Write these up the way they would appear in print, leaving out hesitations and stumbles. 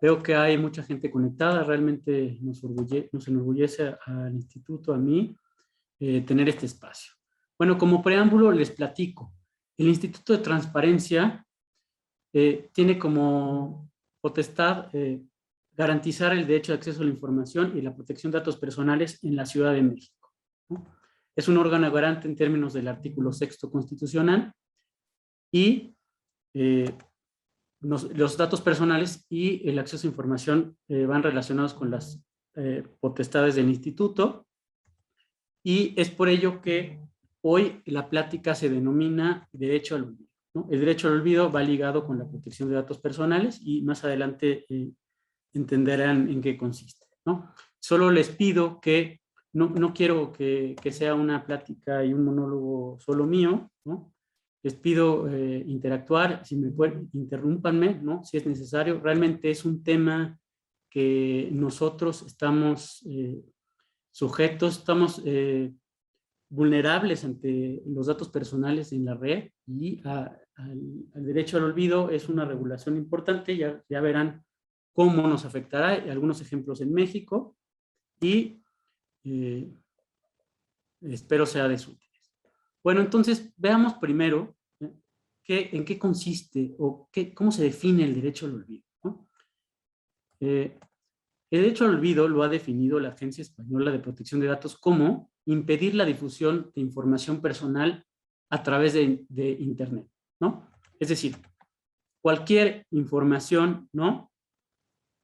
Veo que hay mucha gente conectada, realmente nos enorgullece al instituto, a mí, tener este espacio. Bueno, como preámbulo les platico. El Instituto de Transparencia tiene como potestad garantizar el derecho de acceso a la información y la protección de datos personales en la Ciudad de México, ¿no? Es un órgano garante en términos del artículo 6º constitucional y los datos personales y el acceso a información van relacionados con las potestades del instituto, y es por ello que hoy la plática se denomina derecho al olvido, ¿no? El derecho al olvido va ligado con la protección de datos personales y más adelante entenderán en qué consiste, ¿no? Solo les pido que no quiero que sea una plática y un monólogo solo mío, ¿no? Les pido interactuar, si me pueden, interrúmpanme, ¿no? Si es necesario. Realmente es un tema que nosotros estamos sujetos, estamos vulnerables ante los datos personales en la red, y al derecho al olvido es una regulación importante. Ya verán cómo nos afectará, algunos ejemplos en México, y eh, espero sea de su interés. Bueno, entonces veamos primero en qué consiste o cómo se define el derecho al olvido, ¿no? El derecho al olvido lo ha definido la Agencia Española de Protección de Datos como impedir la difusión de información personal a través de Internet, ¿no? Es decir, cualquier información, ¿no?,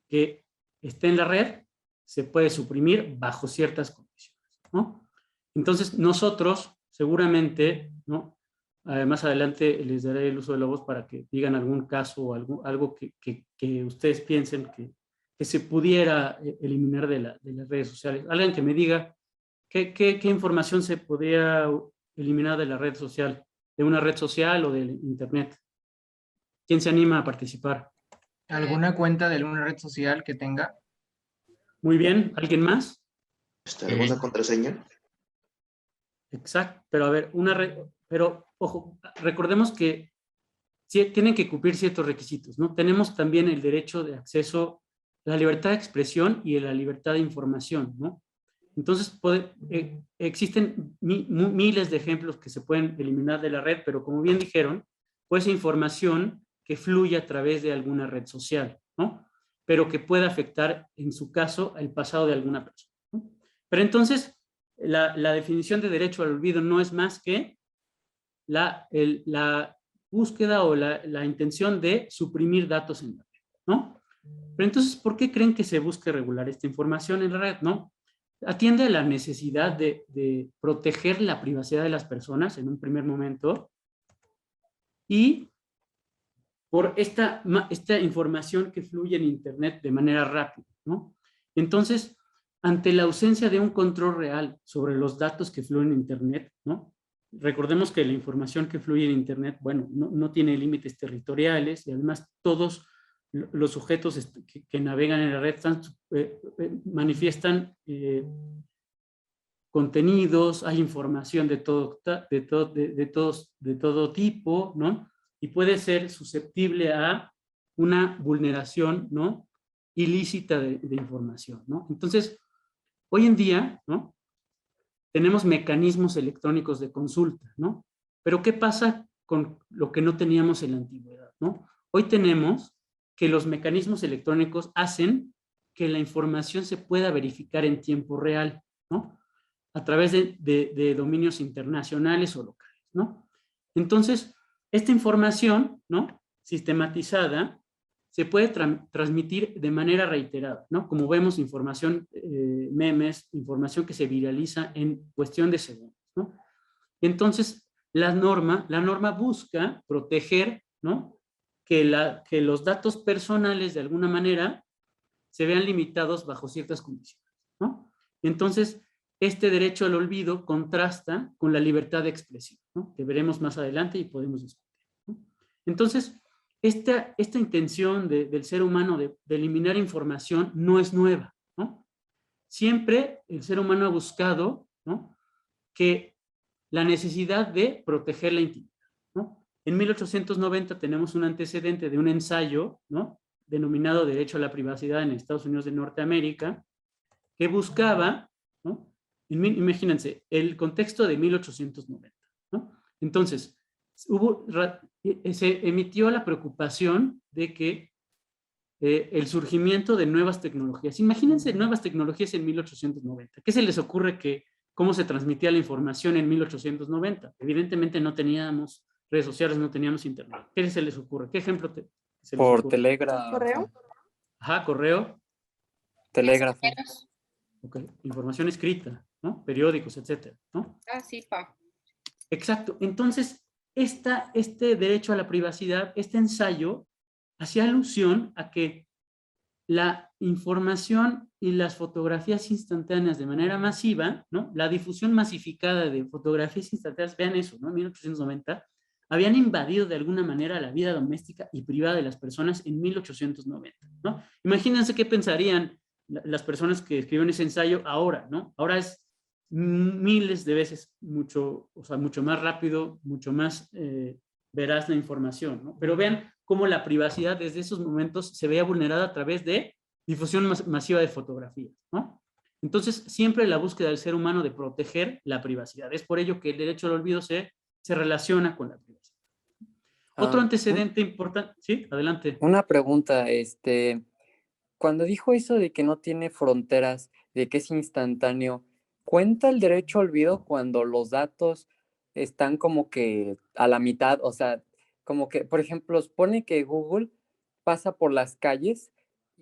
que esté en la red se puede suprimir bajo ciertas condiciones, ¿no? Entonces, nosotros seguramente, ¿no?, más adelante les daré el uso de la voz para que digan algún caso o algo que ustedes piensen que se pudiera eliminar de las redes sociales. Alguien que me diga qué información se podría eliminar de la red social, de una red social o del Internet. ¿Quién se anima a participar? ¿Alguna cuenta de alguna red social que tenga? Muy bien, ¿alguien más? ¿Alguna contraseña? Exacto, pero a ver, pero ojo, recordemos que tienen que cumplir ciertos requisitos, ¿no? Tenemos también el derecho de acceso, la libertad de expresión y la libertad de información, ¿no? Entonces, existen miles de ejemplos que se pueden eliminar de la red, pero como bien dijeron, pues información que fluye a través de alguna red social, ¿no?, pero que pueda afectar, en su caso, el pasado de alguna persona, ¿no? Pero entonces, la definición de derecho al olvido no es más que la búsqueda o la intención de suprimir datos en la red, ¿no? Pero entonces, ¿por qué creen que se busque regular esta información en la red, no? Atiende a la necesidad de proteger la privacidad de las personas en un primer momento, y por esta información que fluye en Internet de manera rápida, ¿no? Entonces, ante la ausencia de un control real sobre los datos que fluyen en Internet, ¿no? Recordemos que la información que fluye en Internet, bueno, no tiene límites territoriales, y además todos los sujetos que navegan en la red manifiestan contenidos, hay información de todo tipo, ¿no? Y puede ser susceptible a una vulneración, ¿no?, ilícita de información, ¿no? Entonces, hoy en día, ¿no?, tenemos mecanismos electrónicos de consulta, ¿no? Pero ¿qué pasa con lo que no teníamos en la antigüedad, ¿no? Hoy tenemos que los mecanismos electrónicos hacen que la información se pueda verificar en tiempo real, ¿no?, a través de dominios internacionales o locales, ¿no? Entonces, esta información, ¿no?, sistematizada, se puede transmitir de manera reiterada, ¿no? Como vemos, información, memes, información que se viraliza en cuestión de segundos, ¿no? Entonces, la norma busca proteger, ¿no?, que los datos personales de alguna manera se vean limitados bajo ciertas condiciones, ¿no? Entonces, este derecho al olvido contrasta con la libertad de expresión, ¿no?, que veremos más adelante y podemos discutir, ¿no? Entonces, esta intención del ser humano de eliminar información no es nueva, ¿no? Siempre el ser humano ha buscado, ¿no?, que la necesidad de proteger la intimidad, ¿no? En 1890 tenemos un antecedente de un ensayo, ¿no?, denominado Derecho a la Privacidad en Estados Unidos de Norteamérica, que buscaba, ¿no?, imagínense, el contexto de 1890, ¿no? Entonces, se emitió la preocupación de que el surgimiento de nuevas tecnologías. Imagínense nuevas tecnologías en 1890. ¿Qué se les ocurre cómo se transmitía la información en 1890? Evidentemente no teníamos redes sociales, no teníamos internet. ¿Qué se les ocurre? ¿Qué ejemplo se les Por ocurre? telégrafo. ¿Correo? Ajá, correo. Telégrafo. Okay. Información escrita, ¿no? Periódicos, etcétera, ¿no? Ah, sí, pa. Exacto. Entonces, este derecho a la privacidad, este ensayo, hacía alusión a que la información y las fotografías instantáneas de manera masiva, ¿no?, la difusión masificada de fotografías instantáneas, vean eso, ¿no?, en 1890, habían invadido de alguna manera la vida doméstica y privada de las personas en 1890, ¿no? Imagínense qué pensarían las personas que escriben ese ensayo ahora, ¿no? Ahora es miles de veces mucho más rápido, mucho más veraz la información, ¿no? Pero vean cómo la privacidad desde esos momentos se veía vulnerada a través de difusión masiva de fotografías, ¿no? Entonces, siempre la búsqueda del ser humano de proteger la privacidad. Es por ello que el derecho al olvido se relaciona con la privacidad. Otro antecedente importante, ¿sí? Adelante. Una pregunta, cuando dijo eso de que no tiene fronteras, de que es instantáneo, ¿cuenta el derecho al olvido cuando los datos están como que a la mitad? O sea, como que, por ejemplo, supone que Google pasa por las calles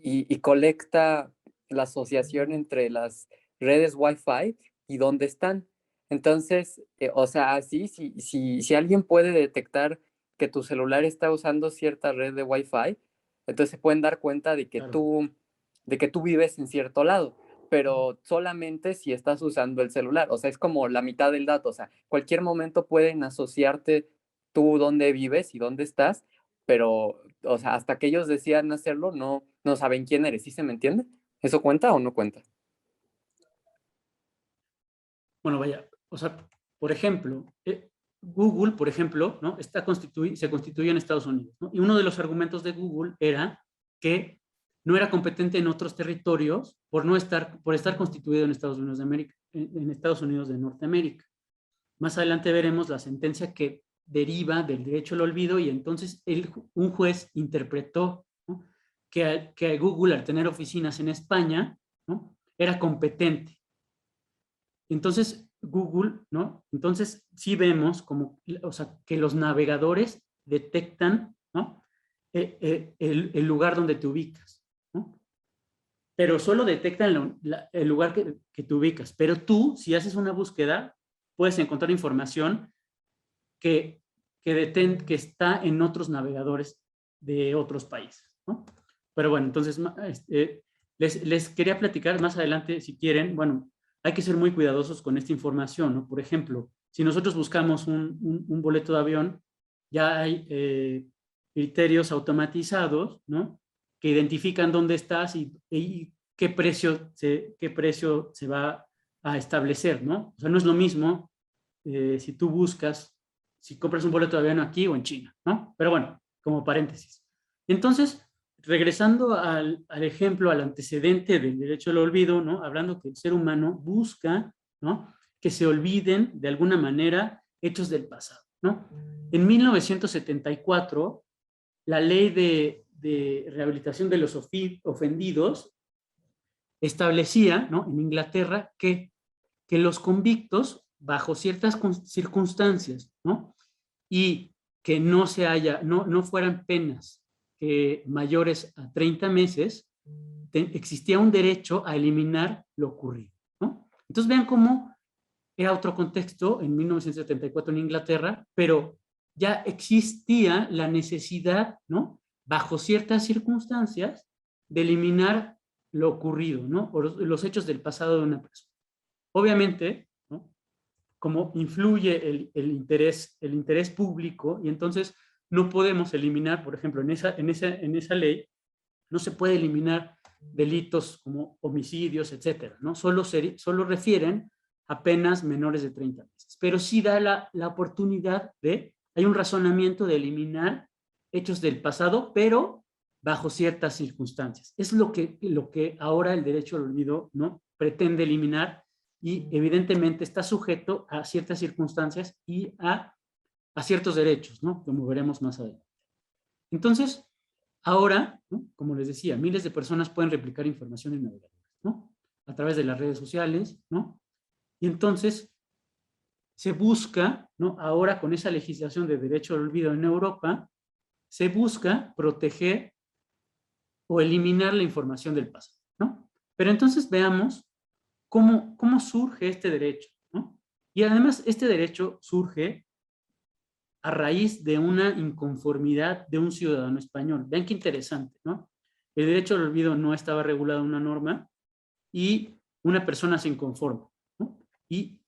y colecta la asociación entre las redes Wi-Fi y dónde están. Entonces, o sea, si alguien puede detectar que tu celular está usando cierta red de Wi-Fi, entonces se pueden dar cuenta de que Claro. tú vives en cierto lado, pero solamente si estás usando el celular. O sea, es como la mitad del dato. O sea, cualquier momento pueden asociarte tú dónde vives y dónde estás, pero, o sea, hasta que ellos decidan hacerlo, no saben quién eres. ¿Sí se me entiende? ¿Eso cuenta o no cuenta? Bueno, vaya, o sea, por ejemplo, Google, por ejemplo, ¿no?, se constituye en Estados Unidos, ¿no? Y uno de los argumentos de Google era que no era competente en otros territorios por estar constituido en Estados Unidos de América, en Estados Unidos de Norteamérica. Más adelante veremos la sentencia que deriva del derecho al olvido y entonces un juez interpretó, ¿no?, que Google, al tener oficinas en España, ¿no?, era competente. Entonces, Google, ¿no? Entonces, sí vemos como, o sea, que los navegadores detectan, ¿no?, el lugar donde te ubicas, ¿no? Pero solo detectan el lugar que te ubicas. Pero tú, si haces una búsqueda, puedes encontrar información que está en otros navegadores de otros países, ¿no? Pero bueno, entonces, les quería platicar más adelante, si quieren. Bueno, hay que ser muy cuidadosos con esta información, ¿no? Por ejemplo, si nosotros buscamos un boleto de avión, ya hay criterios automatizados, ¿no?, que identifican dónde estás y qué precio se va a establecer, ¿no? O sea, no es lo mismo si tú buscas, si compras un boleto de avión aquí o en China, ¿no? Pero bueno, como paréntesis. Entonces, regresando al ejemplo, al antecedente del derecho al olvido, ¿no?, hablando que el ser humano busca, ¿no?, que se olviden de alguna manera hechos del pasado, ¿no? En 1974, la ley de rehabilitación de los ofendidos establecía, ¿no?, en Inglaterra que los convictos, bajo ciertas circunstancias, ¿no?, y que no fueran penas mayores a 30 meses, existía un derecho a eliminar lo ocurrido, ¿no? Entonces vean cómo era otro contexto en 1974 en Inglaterra, pero ya existía la necesidad, ¿no?, bajo ciertas circunstancias, de eliminar lo ocurrido, ¿no?, o los hechos del pasado de una persona. Obviamente, ¿no?, como influye el interés público, y entonces no podemos eliminar, por ejemplo, en esa ley, no se puede eliminar delitos como homicidios, etcétera, ¿no? Solo refieren a penas menores de 30 meses. circunstancias, pero sí da la oportunidad de, hay un razonamiento de eliminar hechos del pasado, pero bajo ciertas circunstancias. Es lo que ahora el derecho al olvido, ¿no?, pretende eliminar, y evidentemente está sujeto a ciertas circunstancias y a ciertos derechos, ¿no?, como veremos más adelante. Entonces, ahora, ¿no?, como les decía, miles de personas pueden replicar información en navegadores, ¿no?, a través de las redes sociales, ¿no? Y entonces se busca, ¿no?, ahora con esa legislación de derecho al olvido en Europa, se busca proteger o eliminar la información del pasado, ¿no? Pero entonces veamos cómo surge este derecho, ¿no? Y además este derecho surge a raíz de una inconformidad de un ciudadano español. Vean qué interesante, ¿no? El derecho al olvido no estaba regulado en una norma y una persona se inconforma, ¿no? Y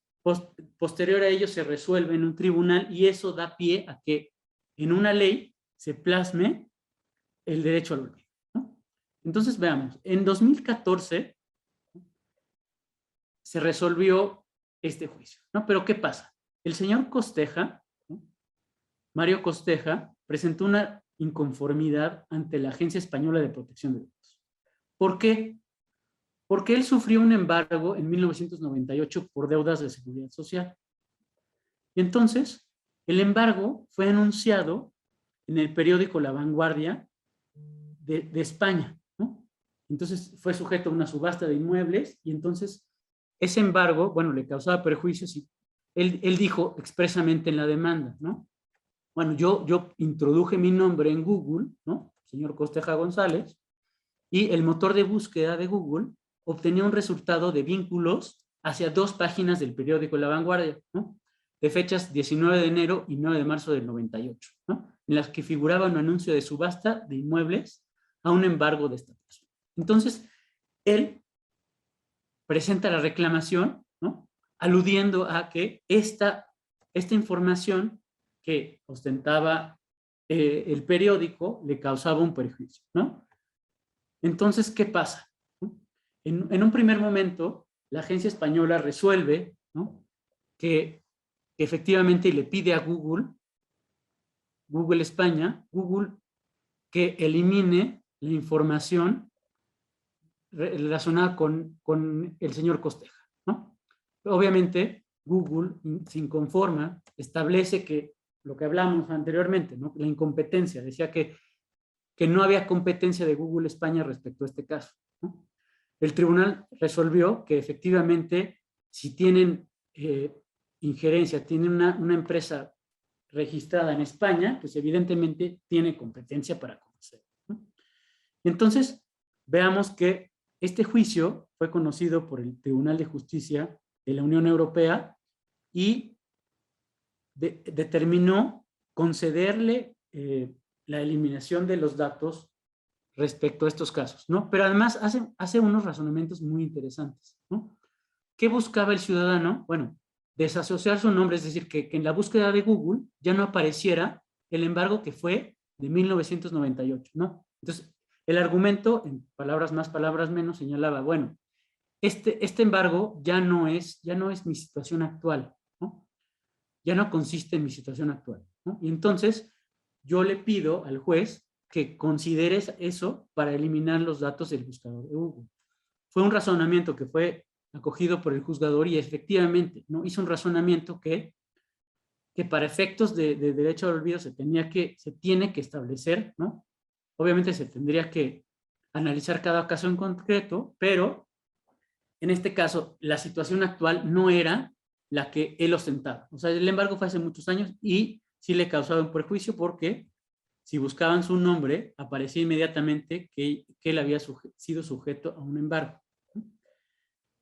posterior a ello se resuelve en un tribunal, y eso da pie a que en una ley se plasme el derecho al olvido, ¿no? Entonces veamos, en 2014 se resolvió este juicio, ¿no? Pero ¿qué pasa? El señor Costeja, ¿no?, Mario Costeja, presentó una inconformidad ante la Agencia Española de Protección de Datos. ¿Por qué? Porque él sufrió un embargo en 1998 por deudas de seguridad social. Y entonces, el embargo fue anunciado en el periódico La Vanguardia de España, ¿no? Entonces, fue sujeto a una subasta de inmuebles, y entonces ese embargo, bueno, le causaba perjuicios, y él dijo expresamente en la demanda, ¿no? Bueno, yo introduje mi nombre en Google, ¿no?, señor Costeja González, y el motor de búsqueda de Google obtenía un resultado de vínculos hacia 2 páginas del periódico La Vanguardia, ¿no?, de fechas 19 de enero y 9 de marzo del 98, ¿no?, en las que figuraba un anuncio de subasta de inmuebles a un embargo de esta persona. Entonces, él presenta la reclamación, ¿no?, aludiendo a que esta información que ostentaba el periódico le causaba un perjuicio, ¿no? Entonces, ¿qué pasa? En un primer momento, la agencia española resuelve, ¿no?, que efectivamente le pide a Google España, Google, que elimine la información relacionada con el señor Costeja, ¿no? Obviamente, Google se inconforma, establece que lo que hablamos anteriormente, ¿no?, la incompetencia, decía que no había competencia de Google España respecto a este caso, ¿no? El tribunal resolvió que efectivamente, si tienen injerencia, tienen una empresa registrada en España, pues evidentemente tiene competencia para conocer, ¿no? Entonces, veamos que este juicio fue conocido por el Tribunal de Justicia de la Unión Europea y determinó concederle la eliminación de los datos respecto a estos casos, ¿no? Pero además hace unos razonamientos muy interesantes, ¿no? ¿Qué buscaba el ciudadano? Bueno, desasociar su nombre, es decir, que en la búsqueda de Google ya no apareciera el embargo que fue de 1998, ¿no? Entonces, el argumento, en palabras más, palabras menos, señalaba, bueno, este embargo ya no es mi situación actual, ¿no? Ya no consiste en mi situación actual, ¿no? Y entonces, yo le pido al juez que consideres eso para eliminar los datos del buscador de Google. Fue un razonamiento que fue acogido por el juzgador y efectivamente, ¿no?, hizo un razonamiento que para efectos de derecho al olvido se tiene que establecer, ¿no? Obviamente se tendría que analizar cada caso en concreto, pero en este caso la situación actual no era la que él ostentaba. O sea, el embargo fue hace muchos años y sí le causaba un perjuicio porque si buscaban su nombre, aparecía inmediatamente que él había sido sujeto a un embargo.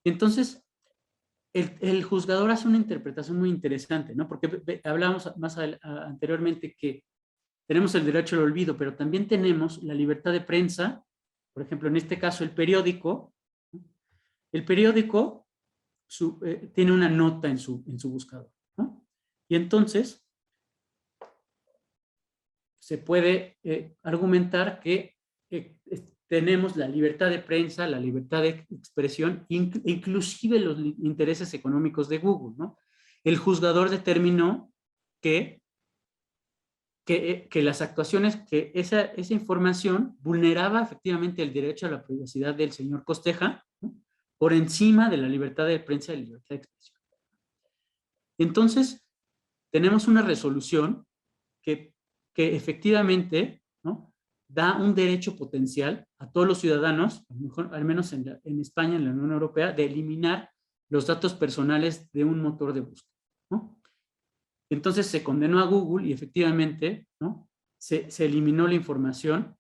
Entonces, el juzgador hace una interpretación muy interesante, ¿no? Porque hablábamos anteriormente que tenemos el derecho al olvido, pero también tenemos la libertad de prensa. Por ejemplo, en este caso, el periódico. El periódico tiene una nota en su buscador, ¿no? Y entonces, se puede argumentar que tenemos la libertad de prensa, la libertad de expresión, inclusive los intereses económicos de Google, ¿no? el juzgador determinó que las actuaciones, que esa información vulneraba efectivamente el derecho a la privacidad del señor Costeja, ¿no?, por encima de la libertad de prensa y la libertad de expresión. Entonces, tenemos una resolución que efectivamente, ¿no?, da un derecho potencial a todos los ciudadanos, a lo mejor, al menos en España, en la Unión Europea, de eliminar los datos personales de un motor de búsqueda, ¿no? Entonces se condenó a Google y efectivamente, ¿no?, se eliminó la información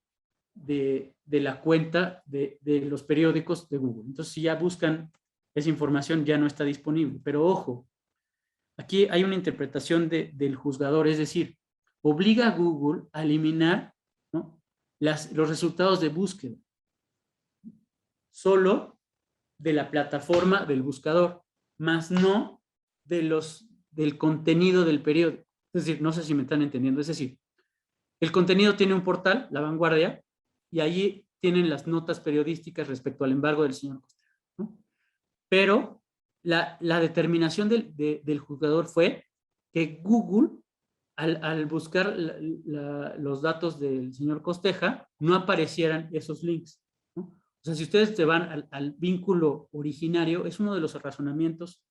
de la cuenta de los periódicos de Google. Entonces, si ya buscan esa información, ya no está disponible. Pero ojo, aquí hay una interpretación del juzgador, es decir, obliga a Google a eliminar, ¿no?, los resultados de búsqueda solo de la plataforma del buscador, más no del contenido del periódico. Es decir, no sé si me están entendiendo. Es decir, el contenido tiene un portal, La Vanguardia, y allí tienen las notas periodísticas respecto al embargo del señor Costeja, ¿no? Pero la determinación del juzgador fue que Google, al buscar los datos del señor Costeja, no aparecieran esos links, ¿no? O sea, si ustedes se van al vínculo originario, es uno de los razonamientos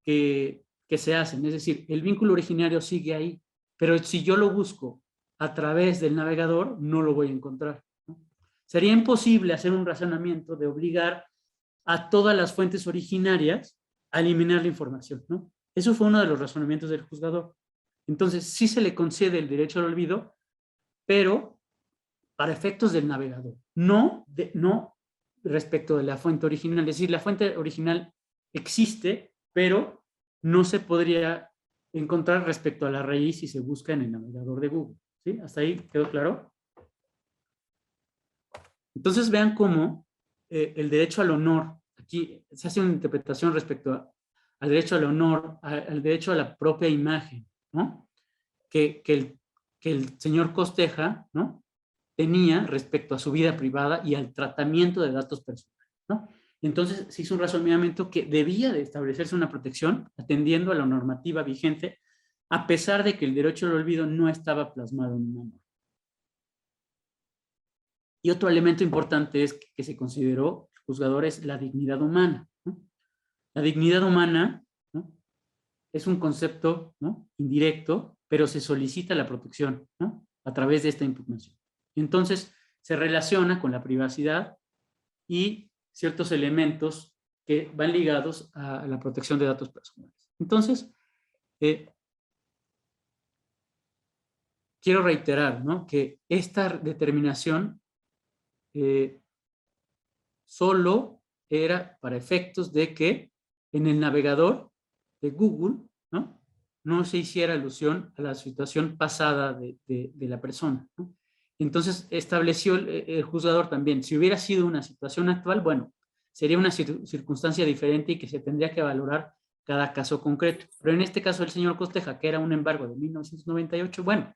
que se hacen. Es decir, el vínculo originario sigue ahí, pero si yo lo busco a través del navegador, no lo voy a encontrar, ¿no? Sería imposible hacer un razonamiento de obligar a todas las fuentes originarias a eliminar la información, ¿no? Eso fue uno de los razonamientos del juzgador. Entonces, sí se le concede el derecho al olvido, pero para efectos del navegador, no respecto de la fuente original. Es decir, la fuente original existe, pero no se podría encontrar respecto a la raíz si se busca en el navegador de Google, ¿sí? ¿Hasta ahí quedó claro? Entonces vean cómo el derecho al honor, aquí se hace una interpretación respecto al derecho al honor, al derecho a la propia imagen, ¿no?, que el señor Costeja, ¿no?, tenía respecto a su vida privada y al tratamiento de datos personales, ¿no? Entonces se hizo un razonamiento que debía de establecerse una protección atendiendo a la normativa vigente, a pesar de que el derecho al olvido no estaba plasmado en una norma. Y otro elemento importante es que se consideró, el juzgador, es la dignidad humana, ¿no? La dignidad humana, ¿no?, es un concepto, ¿no?, indirecto, pero se solicita la protección, ¿no?, a través de esta impugnación. Entonces, se relaciona con la privacidad y ciertos elementos que van ligados a la protección de datos personales. Entonces, quiero reiterar, ¿no?, que esta determinación solo era para efectos de que en el navegador de Google, ¿no?, no se hiciera alusión a la situación pasada de la persona, ¿no? Entonces estableció el juzgador también, si hubiera sido una situación actual, bueno, sería una circunstancia diferente y que se tendría que valorar cada caso concreto. Pero en este caso el señor Costeja, que era un embargo de 1998, bueno,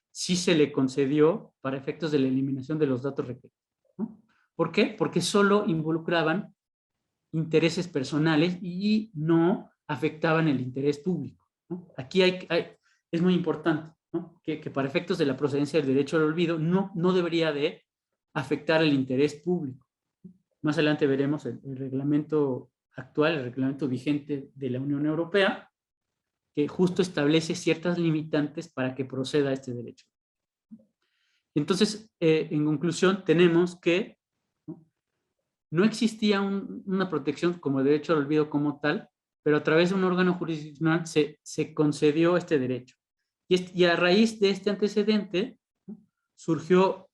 sí se le concedió para efectos de la eliminación de los datos requeridos, ¿no? ¿Por qué? Porque solo involucraban intereses personales y no afectaban el interés público, ¿no? Aquí es muy importante, ¿no?, que para efectos de la procedencia del derecho al olvido no debería de afectar el interés público. Más adelante veremos el reglamento actual, el reglamento vigente de la Unión Europea, que justo establece ciertas limitantes para que proceda este derecho. Entonces, en conclusión, tenemos que no existía una protección como derecho al olvido como tal, pero a través de un órgano jurisdiccional se concedió este derecho. Y a raíz de este antecedente, surgió,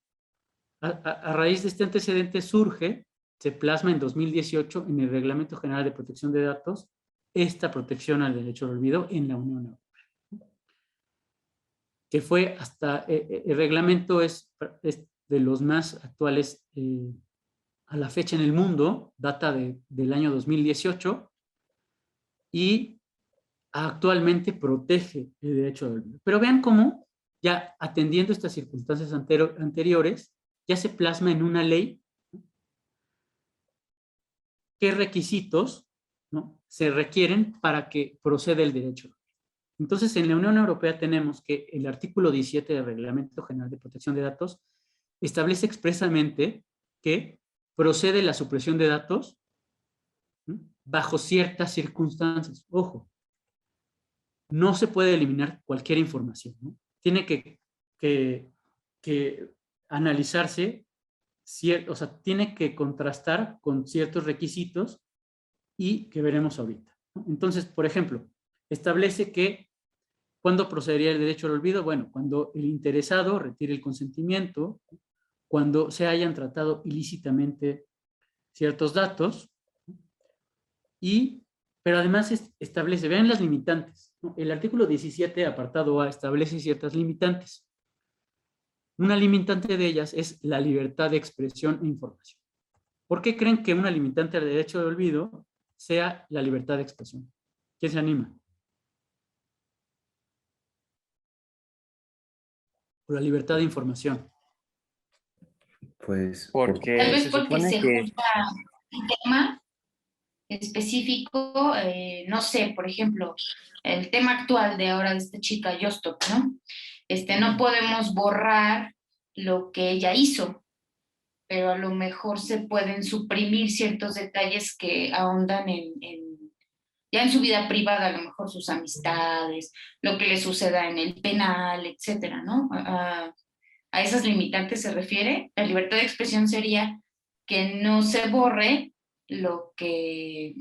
a raíz de este antecedente se plasma en 2018 en el Reglamento General de Protección de Datos esta protección al derecho al olvido en la Unión Europea, que fue hasta, el reglamento es de los más actuales a la fecha en el mundo, data del año 2018, y actualmente protege el derecho al olvido. Pero vean cómo, ya atendiendo estas circunstancias anteriores, ya se plasma en una ley qué requisitos, ¿no?, se requieren para que proceda el derecho. Entonces, en la Unión Europea tenemos que el artículo 17 del Reglamento General de Protección de Datos establece expresamente que procede la supresión de datos, ¿sí?, bajo ciertas circunstancias. Ojo, no se puede eliminar cualquier información, ¿no? Tiene que analizarse, o sea, tiene que contrastar con ciertos requisitos y que veremos ahorita, ¿no? Entonces, por ejemplo, establece que ¿cuándo procedería el derecho al olvido? Bueno, cuando el interesado retire el consentimiento, cuando se hayan tratado ilícitamente ciertos datos, pero además establece, vean las limitantes, ¿no? El artículo 17, apartado A, establece ciertas limitantes. Una limitante de ellas es la libertad de expresión e información. ¿Por qué creen que una limitante al derecho de olvido sea la libertad de expresión? ¿Quién se anima? O la libertad de información. Pues, Porque Tal vez se porque supone se que... juzga un tema específico, no sé, por ejemplo, el tema actual de ahora de esta chica Yostop, ¿no? No podemos borrar lo que ella hizo, pero a lo mejor se pueden suprimir ciertos detalles que ahondan ya en su vida privada, a lo mejor sus amistades, lo que le suceda en el penal, etcétera, ¿no? A esas limitantes se refiere. La libertad de expresión sería que no se borre lo que,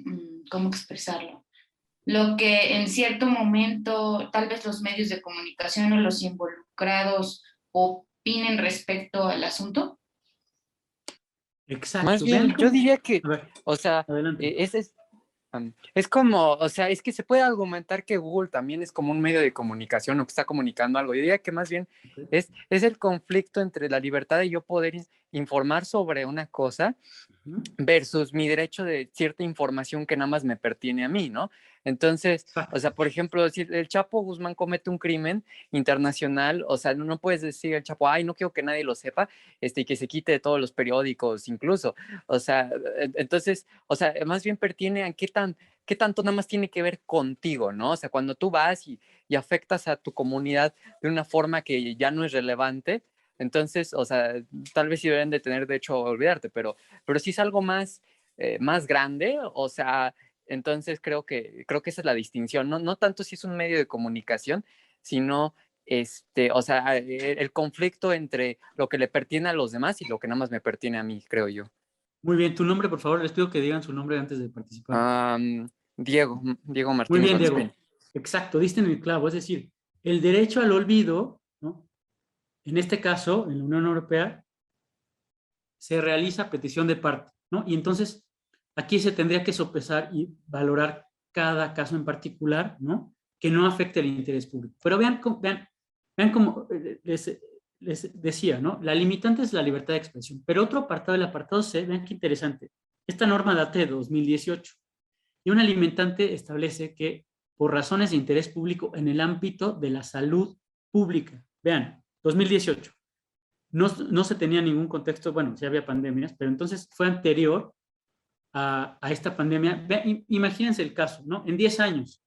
¿cómo expresarlo? Lo que en cierto momento tal vez los medios de comunicación o los involucrados opinen respecto al asunto. Exacto. Más bien, yo diría que, A ver, o sea, adelante. es como, o sea, es que se puede argumentar que Google también es como un medio de comunicación o que está comunicando algo. Yo diría que más bien es el conflicto entre la libertad de yo poder informar sobre una cosa versus mi derecho de cierta información que nada más me pertiene a mí, ¿no? Entonces, o sea, por ejemplo, si el Chapo Guzmán comete un crimen internacional, o sea, no puedes decir el Chapo, ay, no quiero que nadie lo sepa, y que se quite de todos los periódicos incluso. O sea, entonces, o sea, más bien pertiene a qué tanto nada más tiene que ver contigo, ¿no? O sea, cuando tú vas y afectas a tu comunidad de una forma que ya no es relevante, entonces, o sea, tal vez sí deben de tener derecho a olvidarte, pero si es algo más, más grande, o sea, entonces creo que esa es la distinción, no tanto si es un medio de comunicación, sino, o sea, el conflicto entre lo que le pertiene a los demás y lo que nada más me pertiene a mí, creo yo. Muy bien, tu nombre, por favor, les pido que digan su nombre antes de participar. Diego Muy Martínez bien, Diego. Valdespín. Exacto, diste en el clavo, es decir, el derecho al olvido, ¿no? En este caso, en la Unión Europea, se realiza a petición de parte, ¿no? Y entonces, aquí se tendría que sopesar y valorar cada caso en particular, ¿no? Que no afecte el interés público. Pero vean cómo les decía, ¿no? La limitante es la libertad de expresión. Pero otro apartado, el apartado C, vean qué interesante. Esta norma data de 2018. Y una limitante establece que por razones de interés público en el ámbito de la salud pública. Vean, 2018. No se tenía ningún contexto, bueno, sí había pandemias, pero entonces fue anterior a esta pandemia. Imagínense el caso, ¿no? En 10 años,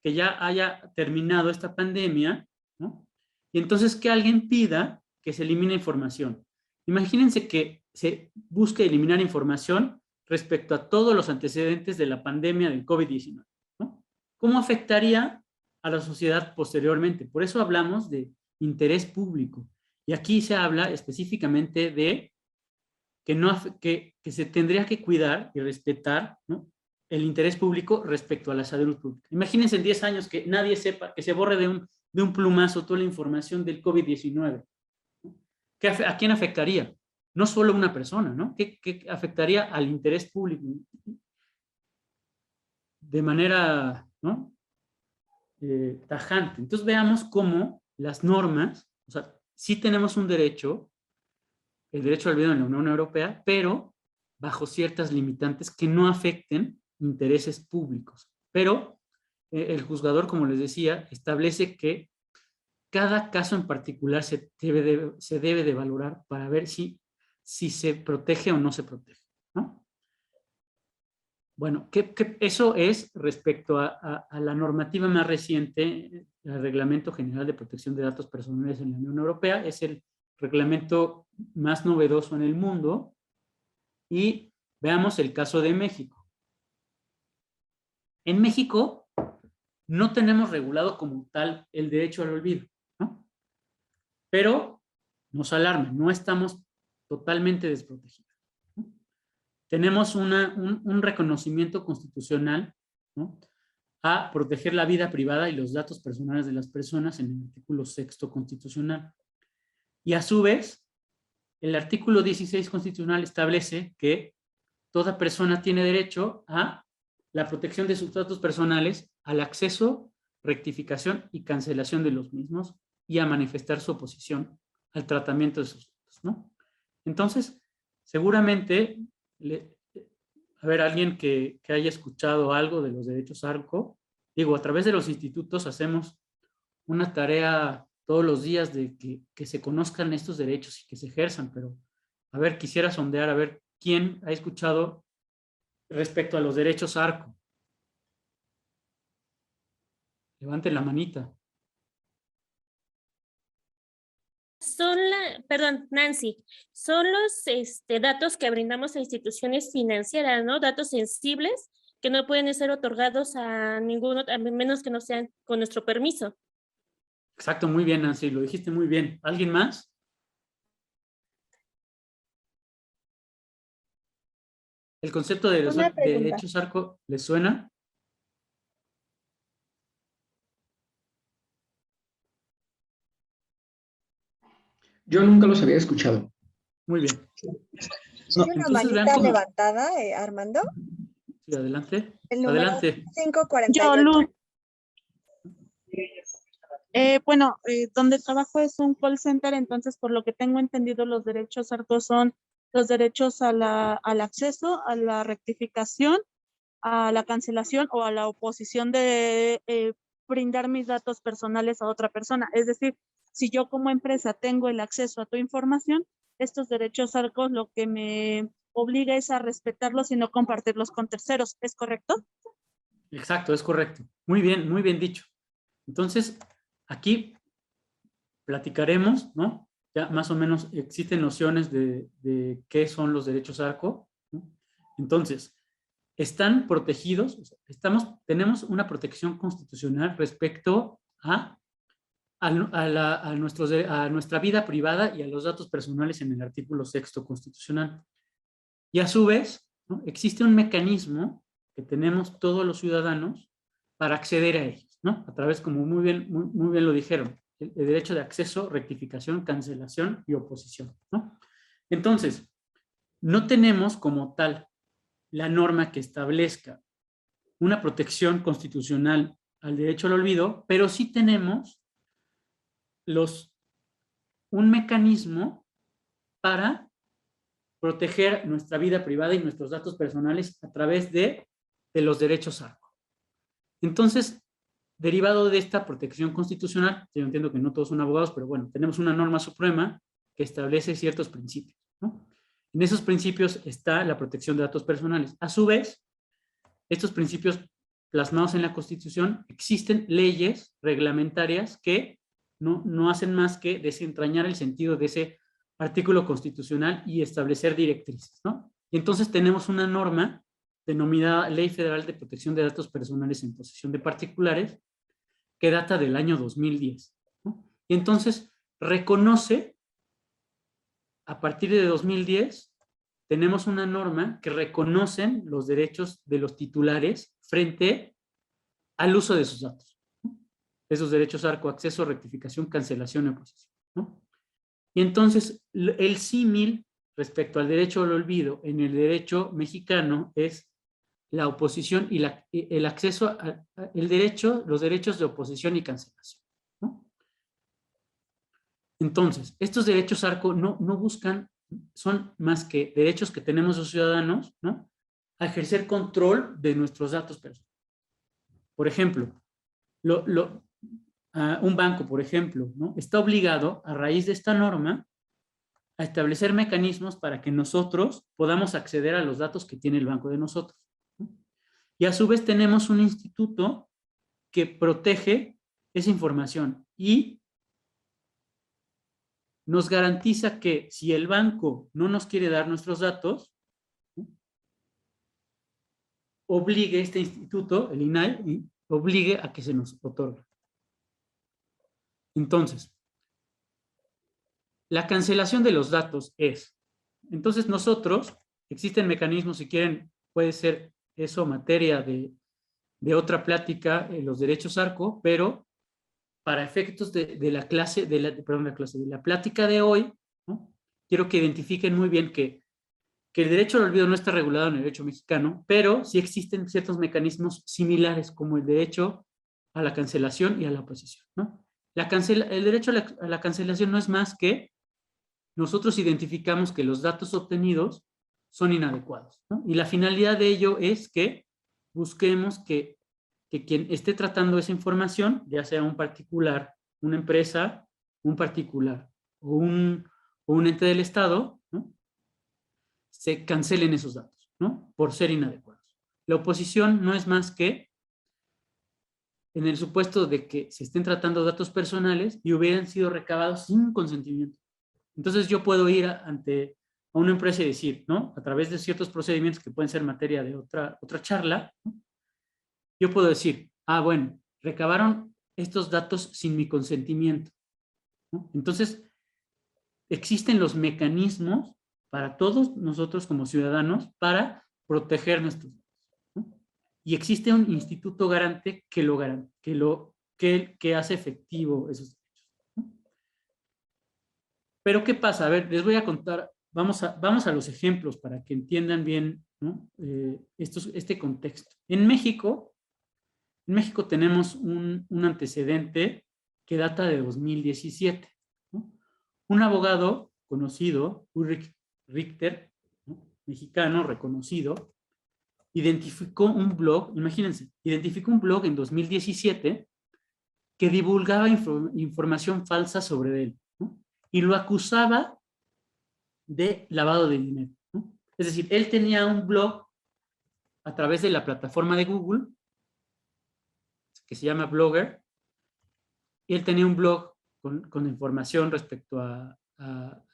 que ya haya terminado esta pandemia, ¿no? Y entonces que alguien pida que se elimine información. Imagínense que se busque eliminar información respecto a todos los antecedentes de la pandemia del COVID-19, ¿no? ¿Cómo afectaría a la sociedad posteriormente? Por eso hablamos de interés público. Y aquí se habla específicamente de que se tendría que cuidar y respetar, ¿no?, el interés público respecto a la salud pública. Imagínense en 10 años que nadie sepa, que se borre de un plumazo toda la información del COVID-19. ¿No? ¿A quién afectaría? No solo a una persona, ¿no? ¿Qué afectaría al interés público? De manera, ¿no?, tajante. Entonces veamos cómo las normas, o sea, sí tenemos un derecho, el derecho al olvido en la Unión Europea, pero bajo ciertas limitantes que no afecten intereses públicos. Pero el juzgador, como les decía, establece que cada caso en particular se debe de valorar para ver si se protege o no se protege, ¿no? Bueno, eso es respecto a la normativa más reciente, el Reglamento General de Protección de Datos Personales en la Unión Europea. Es el reglamento más novedoso en el mundo. Y veamos el caso de México. En México no tenemos regulado como tal el derecho al olvido, ¿no? Pero nos alarma, no estamos totalmente desprotegidos, ¿no? Tenemos un reconocimiento constitucional, ¿no?, a proteger la vida privada y los datos personales de las personas en el artículo 6º constitucional. Y a su vez, el artículo 16 constitucional establece que toda persona tiene derecho a la protección de sus datos personales, al acceso, rectificación y cancelación de los mismos y a manifestar su oposición al tratamiento de sus datos, ¿no? Entonces, seguramente, a ver, alguien que haya escuchado algo de los derechos ARCO, digo, a través de los institutos hacemos una tarea todos los días de que se conozcan estos derechos y que se ejerzan, pero, a ver, quisiera sondear, a ver, ¿quién ha escuchado respecto a los derechos ARCO? Levanten la manita. Perdón, Nancy, son los datos que brindamos a instituciones financieras, ¿no? Datos sensibles que no pueden ser otorgados a ninguno, a menos que no sean con nuestro permiso. Exacto, muy bien, Nancy, lo dijiste muy bien. ¿Alguien más? ¿El concepto de derechos ARCO les suena? Yo nunca los había escuchado. Muy bien. Hay una manita levantada, Armando. Sí, adelante. El número Adelante. 548. Yo, Luz. Bueno, donde trabajo es un call center, entonces por lo que tengo entendido los derechos ARCO son los derechos al acceso, a la rectificación, a la cancelación o a la oposición de brindar mis datos personales a otra persona. Es decir, si yo como empresa tengo el acceso a tu información, estos derechos ARCO lo que me obliga es a respetarlos y no compartirlos con terceros. ¿Es correcto? Exacto, es correcto. Muy bien dicho. Entonces, aquí platicaremos, ¿no? Ya más o menos existen nociones de qué son los derechos ARCO, ¿no? Entonces, están protegidos, tenemos una protección constitucional respecto a nuestra vida privada y a los datos personales en el artículo 6º constitucional. Y a su vez, ¿no?, existe un mecanismo que tenemos todos los ciudadanos para acceder a ellos, ¿no? A través, como muy bien lo dijeron, el derecho de acceso, rectificación, cancelación y oposición, ¿no? Entonces, no tenemos como tal la norma que establezca una protección constitucional al derecho al olvido, pero sí tenemos un mecanismo para proteger nuestra vida privada y nuestros datos personales a través de los derechos ARCO. Entonces, derivado de esta protección constitucional, yo entiendo que no todos son abogados, pero bueno, tenemos una norma suprema que establece ciertos principios, ¿no? En esos principios está la protección de datos personales. A su vez, estos principios plasmados en la Constitución, existen leyes reglamentarias que no hacen más que desentrañar el sentido de ese artículo constitucional y establecer directrices, ¿no? Y entonces tenemos una norma denominada Ley Federal de Protección de Datos Personales en Posesión de Particulares, que data del año 2010, ¿no? Y entonces reconoce, a partir de 2010, tenemos una norma que reconocen los derechos de los titulares frente al uso de sus datos, ¿no? Esos derechos ARCO, acceso, rectificación, cancelación y oposición, ¿no? Y entonces el símil respecto al derecho al olvido en el derecho mexicano es la oposición y el acceso los derechos de oposición y cancelación, ¿no? Entonces, estos derechos ARCO no buscan, son más que derechos que tenemos los ciudadanos, ¿no?, a ejercer control de nuestros datos personales. Por ejemplo, un banco, por ejemplo, ¿no?, está obligado, a raíz de esta norma, a establecer mecanismos para que nosotros podamos acceder a los datos que tiene el banco de nosotros, ¿no? Y a su vez tenemos un instituto que protege esa información y nos garantiza que si el banco no nos quiere dar nuestros datos, obligue este instituto, el INAI, obligue a que se nos otorgue. Entonces, la cancelación de los datos es, entonces nosotros, existen mecanismos, si quieren, puede ser eso materia de otra plática, los derechos ARCO, pero para efectos de la clase, de la plática de hoy, ¿no? Quiero que identifiquen muy bien que el derecho al olvido no está regulado en el derecho mexicano, pero sí existen ciertos mecanismos similares, como el derecho a la cancelación y a la oposición, ¿no? El derecho a la cancelación no es más que nosotros identificamos que los datos obtenidos son inadecuados, ¿no? Y la finalidad de ello es que busquemos que quien esté tratando esa información, ya sea un particular, una empresa, un particular o un ente del Estado, ¿no? Se cancelen esos datos, ¿no? Por ser inadecuados. La oposición no es más que en el supuesto de que se estén tratando datos personales y hubieran sido recabados sin consentimiento. Entonces yo puedo ir ante una empresa y decir, ¿no? A través de ciertos procedimientos que pueden ser materia de otra charla, ¿no? Yo puedo decir, bueno, recabaron estos datos sin mi consentimiento, ¿no? Entonces, existen los mecanismos para todos nosotros como ciudadanos para proteger nuestros datos, ¿no? Y existe un instituto garante que hace efectivo esos derechos, ¿no? Pero ¿qué pasa? A ver, les voy a contar, vamos a los ejemplos para que entiendan bien, ¿no? Este contexto. En México tenemos un antecedente que data de 2017, ¿no? Un abogado conocido, Ulrich Richter, ¿no? Mexicano reconocido, identificó un blog, imagínense, identificó un blog en 2017 que divulgaba información falsa sobre él, ¿no? Y lo acusaba de lavado de dinero, ¿no? Es decir, él tenía un blog a través de la plataforma de Google que se llama Blogger, y él tenía un blog con información respecto a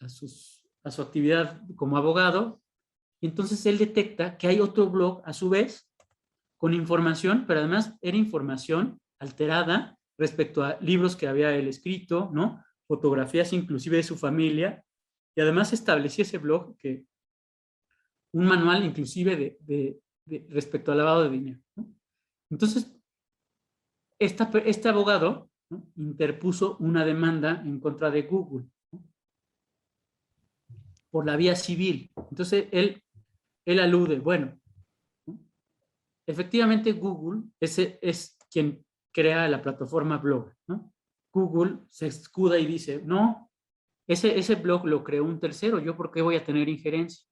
su actividad como abogado, y entonces él detecta que hay otro blog a su vez con información, pero además era información alterada respecto a libros que había él escrito, ¿no? Fotografías inclusive de su familia, y además establecía ese blog que un manual inclusive respecto al lavado de dinero, ¿no? Entonces, este abogado, ¿no? Interpuso una demanda en contra de Google, ¿no? Por la vía civil. Entonces, él alude, bueno, ¿no? Efectivamente Google es quien crea la plataforma Blogger, ¿no? Google se escuda y dice, no, ese blog lo creó un tercero, ¿yo por qué voy a tener injerencia?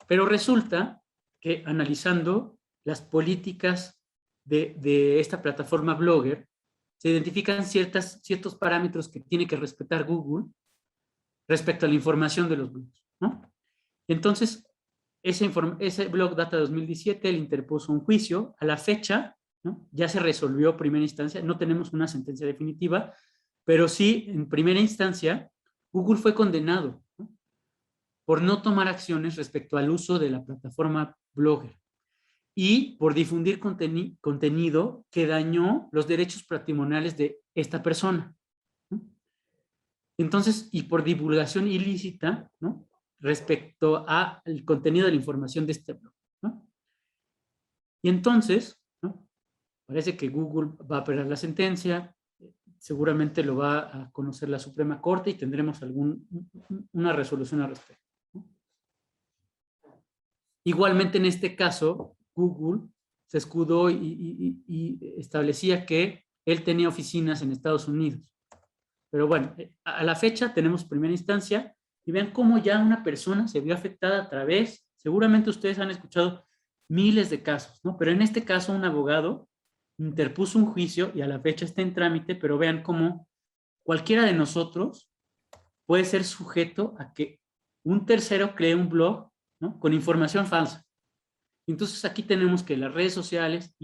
Pero resulta que analizando las políticas de esta plataforma Blogger, se identifican ciertos parámetros que tiene que respetar Google respecto a la información de los blogs, ¿no? Entonces, ese blog data de 2017, él interpuso un juicio. A la fecha, ¿no? Ya se resolvió primera instancia, no tenemos una sentencia definitiva, pero sí, en primera instancia, Google fue condenado, ¿no? Por no tomar acciones respecto al uso de la plataforma Blogger y por difundir contenido que dañó los derechos patrimoniales de esta persona, ¿no? Entonces, y por divulgación ilícita, ¿no? Respecto al contenido de la información de este blog, ¿no? Y entonces, ¿no? Parece que Google va a apelar la sentencia, seguramente lo va a conocer la Suprema Corte y tendremos una resolución al respecto, ¿no? Igualmente en este caso, Google se escudó y establecía que él tenía oficinas en Estados Unidos. Pero bueno, a la fecha tenemos primera instancia y vean cómo ya una persona se vio afectada a través, seguramente ustedes han escuchado miles de casos, ¿no? Pero en este caso un abogado interpuso un juicio y a la fecha está en trámite, pero vean cómo cualquiera de nosotros puede ser sujeto a que un tercero cree un blog, ¿no? Con información falsa. Entonces aquí tenemos que las redes sociales,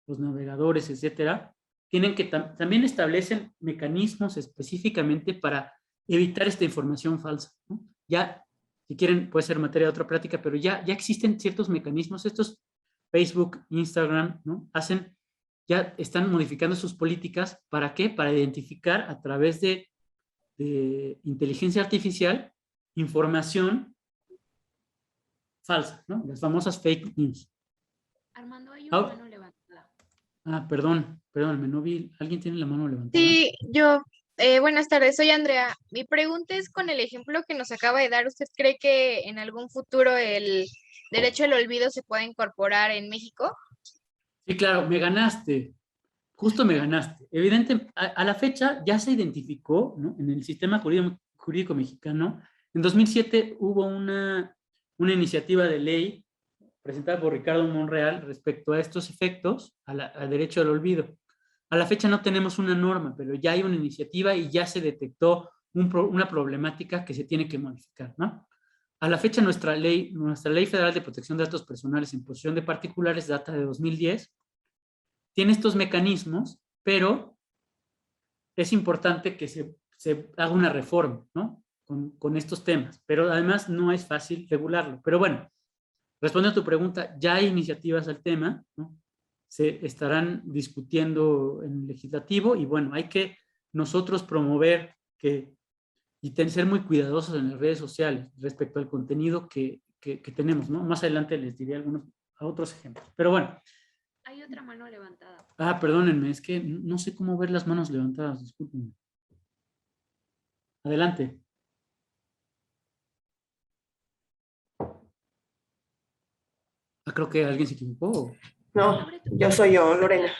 los navegadores, etcétera, tienen que también establecen mecanismos específicamente para evitar esta información falsa, ¿no? Ya, si quieren, puede ser materia de otra práctica, pero ya existen ciertos mecanismos. Estos Facebook, Instagram, ¿no? Ya están modificando sus políticas. ¿Para qué? Para identificar a través de inteligencia artificial información falsa, ¿no? Las famosas fake news. Armando, hay una mano levantada. Perdón, no vi. ¿Alguien tiene la mano levantada? Sí, yo. Buenas tardes, soy Andrea. Mi pregunta es con el ejemplo que nos acaba de dar. ¿Usted cree que en algún futuro el derecho al olvido se pueda incorporar en México? Sí, claro, me ganaste. Justo me ganaste. Evidente, a la fecha ya se identificó, ¿no? En el sistema jurídico mexicano. En 2007 hubo una iniciativa de ley presentada por Ricardo Monreal respecto a estos efectos, al derecho al olvido. A la fecha no tenemos una norma, pero ya hay una iniciativa y ya se detectó una problemática que se tiene que modificar, ¿no? A la fecha nuestra ley federal de protección de datos personales en posesión de particulares data de 2010, tiene estos mecanismos, pero es importante que se haga una reforma, ¿no? Con estos temas, pero además no es fácil regularlo. Pero bueno, respondiendo a tu pregunta, ya hay iniciativas al tema, ¿no? Se estarán discutiendo en el legislativo y bueno, hay que nosotros promover y ser muy cuidadosos en las redes sociales respecto al contenido que tenemos, ¿no? Más adelante les diré otros ejemplos. Pero bueno. Hay otra mano levantada. Perdónenme, es que no sé cómo ver las manos levantadas, discúlpenme. Adelante. Creo que alguien se equivocó. No, soy yo, Lorena.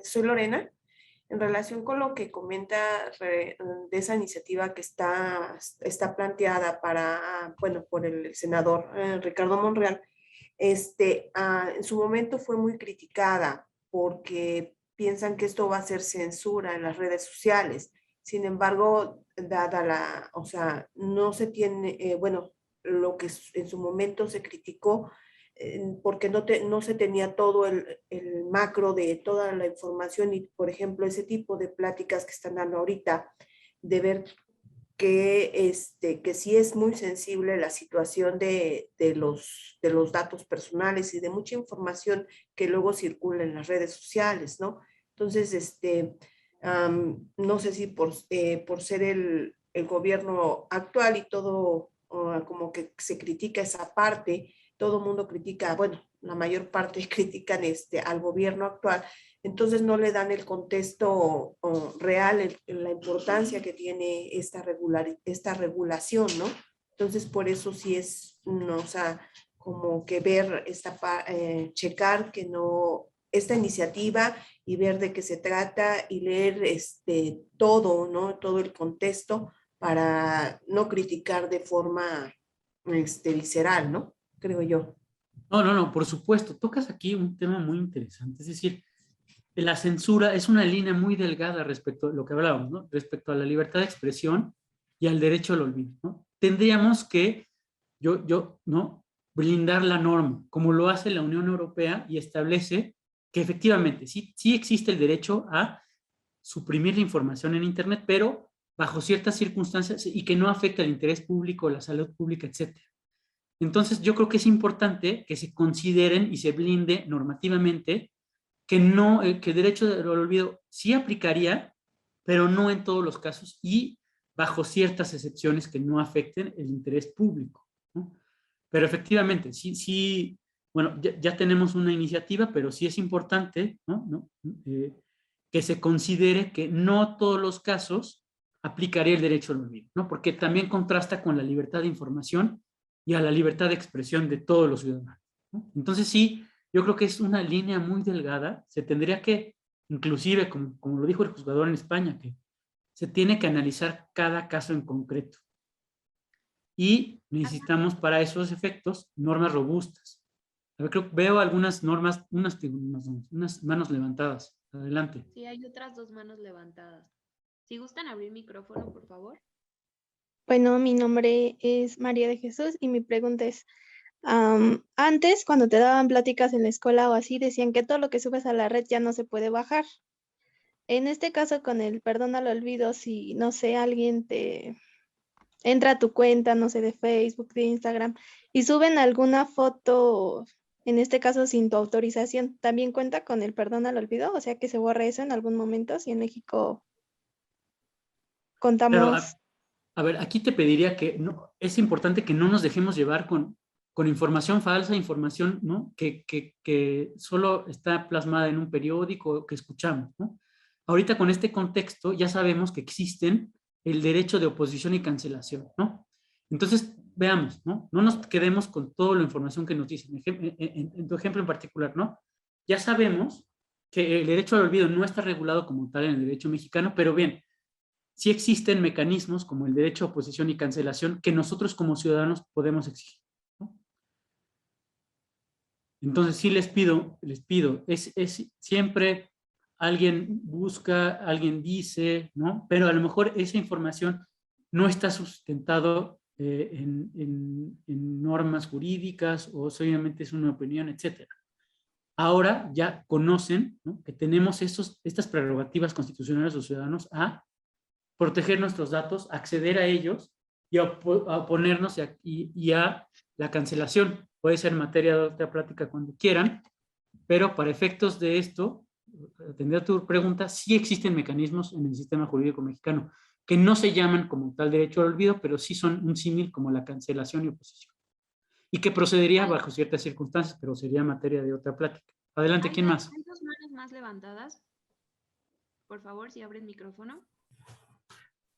Soy Lorena. En relación con lo que comenta de esa iniciativa que está planteada por el senador Ricardo Monreal, en su momento fue muy criticada porque piensan que esto va a ser censura en las redes sociales. Sin embargo, no se tiene, lo que en su momento se criticó porque no se tenía todo el macro de toda la información y, por ejemplo, ese tipo de pláticas que están dando ahorita, de ver que sí es muy sensible la situación de los datos personales y de mucha información que luego circula en las redes sociales, ¿no? Entonces, no sé si por ser el gobierno actual y todo como que se critica esa parte, todo el mundo critica, bueno, la mayor parte critican al gobierno actual, entonces no le dan el contexto real, la importancia que tiene esta regulación, ¿no? Entonces por eso sí es, no, o sea, como que ver checar que no, esta iniciativa y ver de qué se trata y leer todo, ¿no? Todo el contexto para no criticar de forma visceral, ¿no? Creo yo. No, por supuesto. Tocas aquí un tema muy interesante. Es decir, la censura es una línea muy delgada respecto a lo que hablábamos, ¿no? Respecto a la libertad de expresión y al derecho al olvido, ¿no? Tendríamos que, ¿no? Blindar la norma, como lo hace la Unión Europea y establece que efectivamente sí existe el derecho a suprimir la información en Internet, pero bajo ciertas circunstancias y que no afecte al interés público, la salud pública, etc. Entonces, yo creo que es importante que se consideren y se blinde normativamente que el derecho al olvido sí aplicaría, pero no en todos los casos y bajo ciertas excepciones que no afecten el interés público, ¿no? Pero efectivamente, sí, bueno, ya tenemos una iniciativa, pero sí es importante, ¿no? Que se considere que no todos los casos aplicaría el derecho al olvido, ¿no? Porque también contrasta con la libertad de información y a la libertad de expresión de todos los ciudadanos, ¿no? Entonces sí, yo creo que es una línea muy delgada, se tendría que, inclusive, como lo dijo el juzgador en España, que se tiene que analizar cada caso en concreto. Y necesitamos para esos efectos normas robustas. A ver, veo algunas normas, unas manos levantadas. Adelante. Sí, hay otras dos manos levantadas. Si gustan abrir micrófono, por favor. Bueno, mi nombre es María de Jesús y mi pregunta es, Antes, cuando te daban pláticas en la escuela o así, decían que todo lo que subes a la red ya no se puede bajar. En este caso, con el perdón al olvido, si, no sé, alguien te entra a tu cuenta, no sé, de Facebook, de Instagram, y suben alguna foto, en este caso sin tu autorización, ¿también cuenta con el perdón al olvido? O sea, que se borre eso en algún momento, si en México Pero contamos... a ver, aquí te pediría que no, es importante que no nos dejemos llevar con información falsa, información, ¿no? que solo está plasmada en un periódico que escuchamos, ¿no? Ahorita con este contexto ya sabemos que existen el derecho de oposición y cancelación, ¿no? Entonces, veamos, ¿no? No nos quedemos con toda la información que nos dicen. En tu ejemplo en particular, ¿no? Ya sabemos que el derecho al olvido no está regulado como tal en el derecho mexicano, pero bien, sí existen mecanismos como el derecho a oposición y cancelación que nosotros como ciudadanos podemos exigir, ¿no? Entonces sí les pido, es siempre alguien busca, alguien dice, ¿no? Pero a lo mejor esa información no está sustentado en normas jurídicas o solamente es una opinión, etcétera. Ahora ya conocen, ¿no?, que tenemos estas prerrogativas constitucionales de los ciudadanos a proteger nuestros datos, acceder a ellos y a oponernos y a la cancelación. Puede ser materia de otra plática cuando quieran, pero para efectos de esto, atender a tu pregunta, sí existen mecanismos en el sistema jurídico mexicano que no se llaman como tal derecho al olvido, pero sí son un símil como la cancelación y oposición. Y que procedería bajo ciertas circunstancias, pero sería materia de otra plática. Adelante, ¿quién más? ¿Hay dos manos más levantadas? Por favor, si abren micrófono.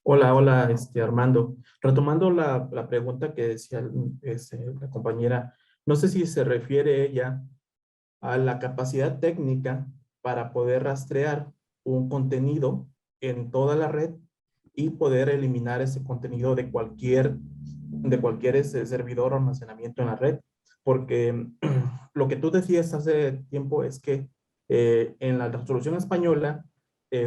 Hola, Armando. Retomando la pregunta que decía la compañera, no sé si se refiere ella a la capacidad técnica para poder rastrear un contenido en toda la red y poder eliminar ese contenido de cualquier servidor o almacenamiento en la red. Porque lo que tú decías hace tiempo es que en la resolución española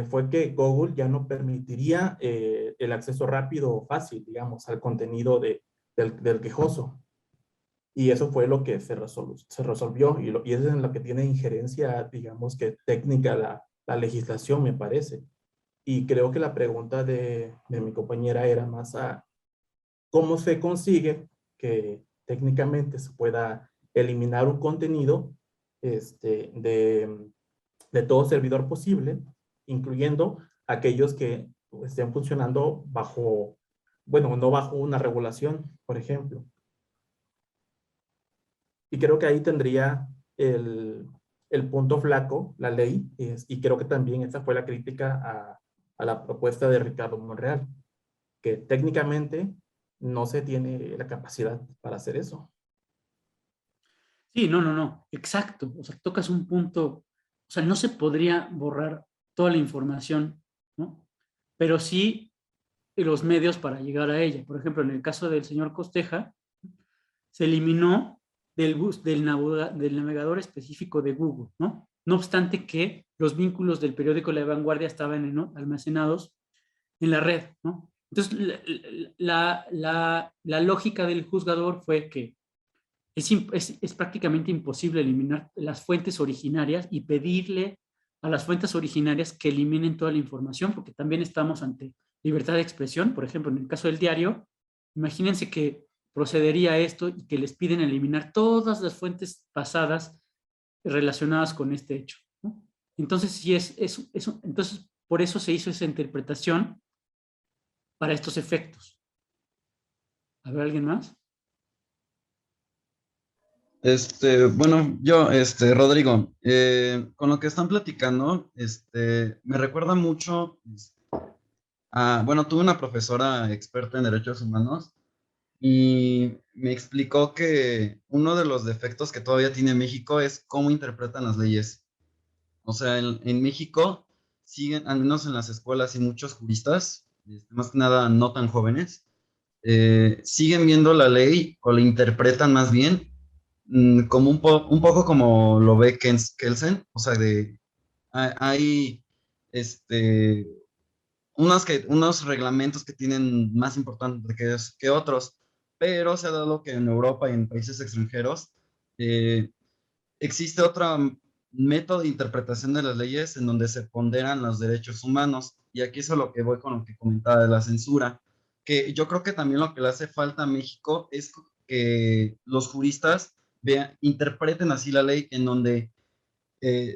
fue que Google ya no permitiría el acceso rápido o fácil, digamos, al contenido del quejoso. Y eso fue lo que se resolvió y eso es en lo que tiene injerencia, digamos, que técnica la legislación, me parece. Y creo que la pregunta de mi compañera era más a cómo se consigue que técnicamente se pueda eliminar un contenido de todo servidor posible, incluyendo aquellos que estén funcionando bajo, bueno, no bajo una regulación, por ejemplo. Y creo que ahí tendría el punto flaco, la ley, y creo que también esa fue la crítica a la propuesta de Ricardo Monreal, que técnicamente no se tiene la capacidad para hacer eso. Sí, no, exacto. O sea, tocas un punto, o sea, no se podría borrar toda la información, ¿no? Pero sí los medios para llegar a ella. Por ejemplo, en el caso del señor Costeja, se eliminó del navegador específico de Google, ¿no? No obstante que los vínculos del periódico La Vanguardia estaban, ¿no?, almacenados en la red, ¿no? Entonces, la lógica del juzgador fue que es prácticamente imposible eliminar las fuentes originarias y pedirle a las fuentes originarias que eliminen toda la información, porque también estamos ante libertad de expresión. Por ejemplo, en el caso del diario, imagínense que procedería a esto y que les piden eliminar todas las fuentes pasadas relacionadas con este hecho, ¿no? Entonces, sí entonces, por eso se hizo esa interpretación para estos efectos. ¿A ver, alguien más? Bueno, yo, Rodrigo, con lo que están platicando, me recuerda mucho bueno, tuve una profesora experta en derechos humanos y me explicó que uno de los defectos que todavía tiene México es cómo interpretan las leyes. O sea, en México siguen, al menos en las escuelas y muchos juristas, más que nada no tan jóvenes, siguen viendo la ley o la interpretan más bien como un poco como lo ve Kelsen, o sea, hay unos reglamentos que tienen más importancia que otros, pero se ha dado que en Europa y en países extranjeros existe otro método de interpretación de las leyes en donde se ponderan los derechos humanos. Y aquí es a lo que voy con lo que comentaba de la censura, que yo creo que también lo que le hace falta a México es que los juristas interpreten así la ley, en donde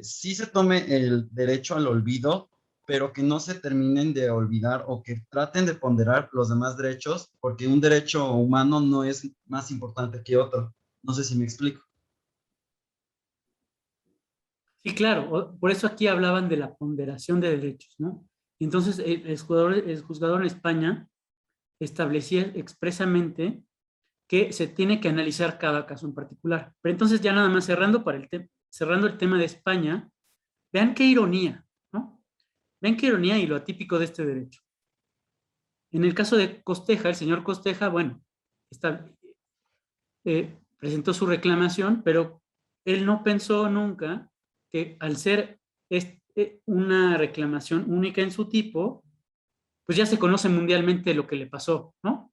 sí se tome el derecho al olvido, pero que no se terminen de olvidar o que traten de ponderar los demás derechos, porque un derecho humano no es más importante que otro. No sé si me explico. Sí, claro, por eso aquí hablaban de la ponderación de derechos, ¿no? Y entonces el juzgador en España establecía expresamente que se tiene que analizar cada caso en particular. Pero entonces ya nada más cerrando el tema de España, vean qué ironía, ¿no? Vean qué ironía y lo atípico de este derecho. En el caso de Costeja, el señor Costeja, bueno, presentó su reclamación, pero él no pensó nunca que al ser una reclamación única en su tipo, pues ya se conoce mundialmente lo que le pasó, ¿no?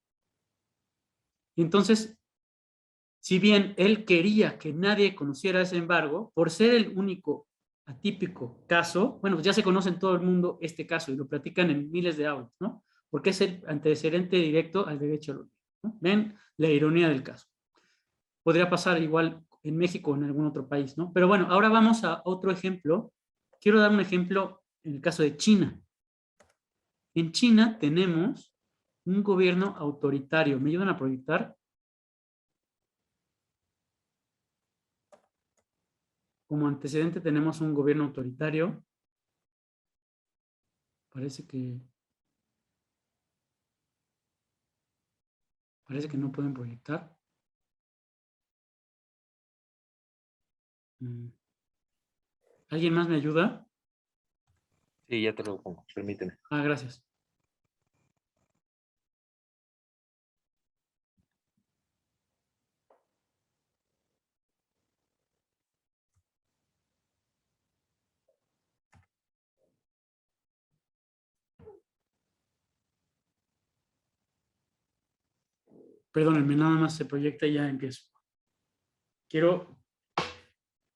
Y entonces, si bien él quería que nadie conociera ese embargo, por ser el único atípico caso, bueno, pues ya se conoce en todo el mundo este caso y lo platican en miles de audios, ¿no? Porque es el antecedente directo al derecho al olvido, ¿no? Ven la ironía del caso. Podría pasar igual en México o en algún otro país, ¿no? Pero bueno, ahora vamos a otro ejemplo. Quiero dar un ejemplo en el caso de China. En China tenemos un gobierno autoritario. ¿Me ayudan a proyectar? Como antecedente tenemos un gobierno autoritario. Parece que no pueden proyectar. ¿Alguien más me ayuda? Sí, ya te lo pongo, permíteme. Ah, gracias. Perdónenme, nada más se proyecta y ya empiezo. Quiero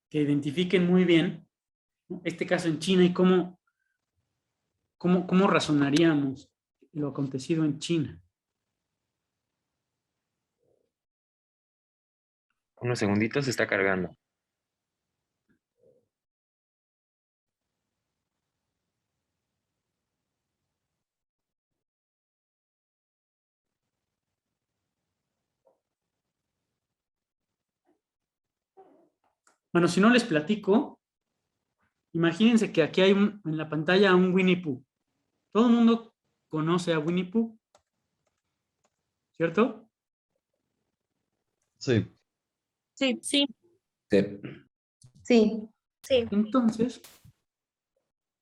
que identifiquen muy bien, ¿no?, este caso en China y cómo razonaríamos lo acontecido en China. Unos segunditos, se está cargando. Bueno, si no les platico, imagínense que aquí hay en la pantalla un Winnie Pooh. Todo el mundo conoce a Winnie Pooh, ¿cierto? Sí. Sí. Sí. Sí. Entonces,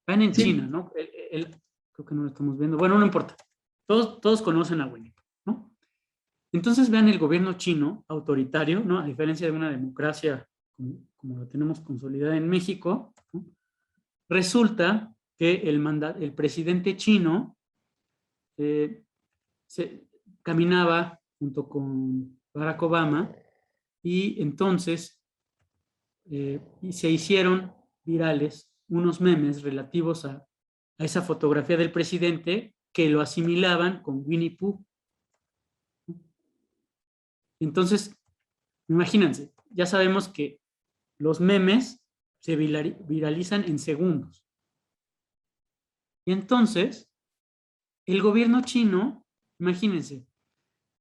van en China, ¿no? Creo que no lo estamos viendo. Bueno, no importa. Todos conocen a Winnie Pooh, ¿no? Entonces vean el gobierno chino, autoritario, ¿no? A diferencia de una democracia como la tenemos consolidada en México, ¿no? Resulta que el presidente chino caminaba junto con Barack Obama y entonces se hicieron virales unos memes relativos a esa fotografía del presidente que lo asimilaban con Winnie Pooh. Entonces, imagínense, ya sabemos que los memes se viralizan en segundos. Y entonces, el gobierno chino, imagínense,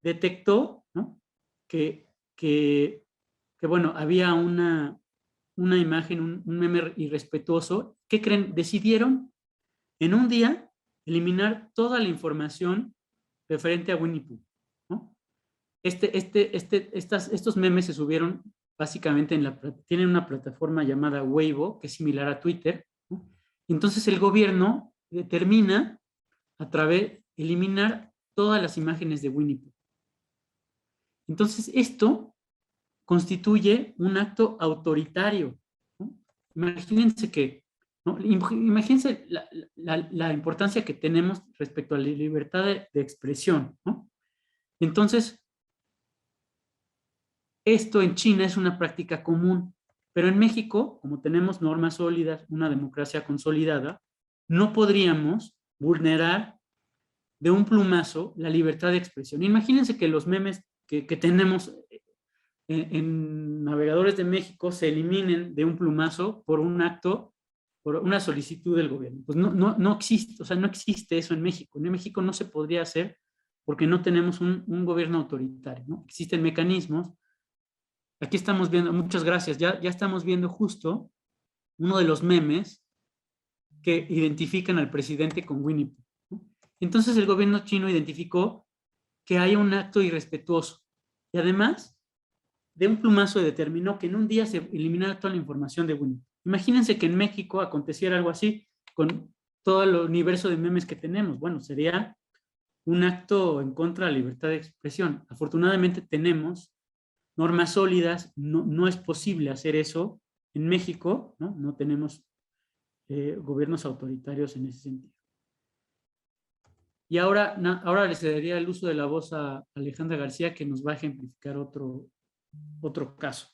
detectó, ¿no?, que bueno, había una imagen, un meme irrespetuoso. ¿Qué creen? Decidieron en un día eliminar toda la información referente a Winnie Pooh, ¿no? Estos memes se subieron básicamente tienen una plataforma llamada Weibo, que es similar a Twitter, ¿no? Entonces el gobierno determina eliminar todas las imágenes de Winnie Pooh. Entonces esto constituye un acto autoritario, ¿no? Imagínense ¿no? Imagínense la importancia que tenemos respecto a la libertad de expresión, ¿no? Entonces, Esto en China es una práctica común, pero en México, como tenemos normas sólidas, una democracia consolidada, no podríamos vulnerar de un plumazo la libertad de expresión. Imagínense que los memes que tenemos en navegadores de México se eliminen de un plumazo por un acto, por una solicitud del gobierno. Pues no existe, o sea, no existe eso en México. En México no se podría hacer porque no tenemos un gobierno autoritario, ¿no? Existen mecanismos. Aquí estamos viendo, muchas gracias, ya estamos viendo justo uno de los memes que identifican al presidente con Winnie Pooh, ¿no? Entonces el gobierno chino identificó que hay un acto irrespetuoso y además de un plumazo determinó que en un día se eliminara toda la información de Winnie Pooh. Imagínense que en México aconteciera algo así con todo el universo de memes que tenemos. Bueno, sería un acto en contra de la libertad de expresión. Afortunadamente tenemos normas sólidas, no es posible hacer eso en México, no tenemos gobiernos autoritarios en ese sentido. Y ahora le cedería el uso de la voz a Alejandra García, que nos va a ejemplificar otro caso.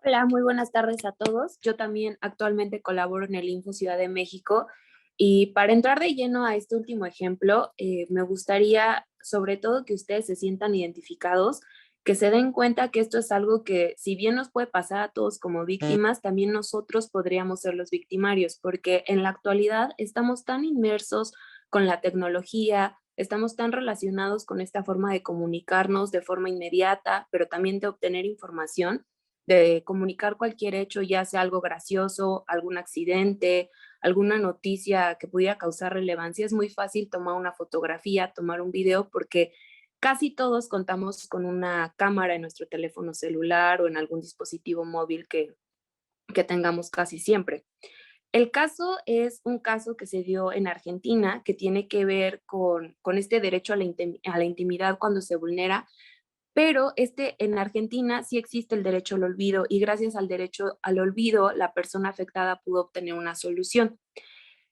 Hola, muy buenas tardes a todos. Yo también actualmente colaboro en el Info Ciudad de México y para entrar de lleno a este último ejemplo, me gustaría sobre todo que ustedes se sientan identificados, que se den cuenta que esto es algo que si bien nos puede pasar a todos como víctimas, también nosotros podríamos ser los victimarios, porque en la actualidad estamos tan inmersos con la tecnología, estamos tan relacionados con esta forma de comunicarnos de forma inmediata, pero también de obtener información, de comunicar cualquier hecho, ya sea algo gracioso, algún accidente, alguna noticia que pudiera causar relevancia. Es muy fácil tomar una fotografía, tomar un video, porque casi todos contamos con una cámara en nuestro teléfono celular o en algún dispositivo móvil que tengamos casi siempre. El caso es un caso que se dio en Argentina que tiene que ver con este derecho a la intimidad cuando se vulnera, pero en Argentina sí existe el derecho al olvido y gracias al derecho al olvido la persona afectada pudo obtener una solución.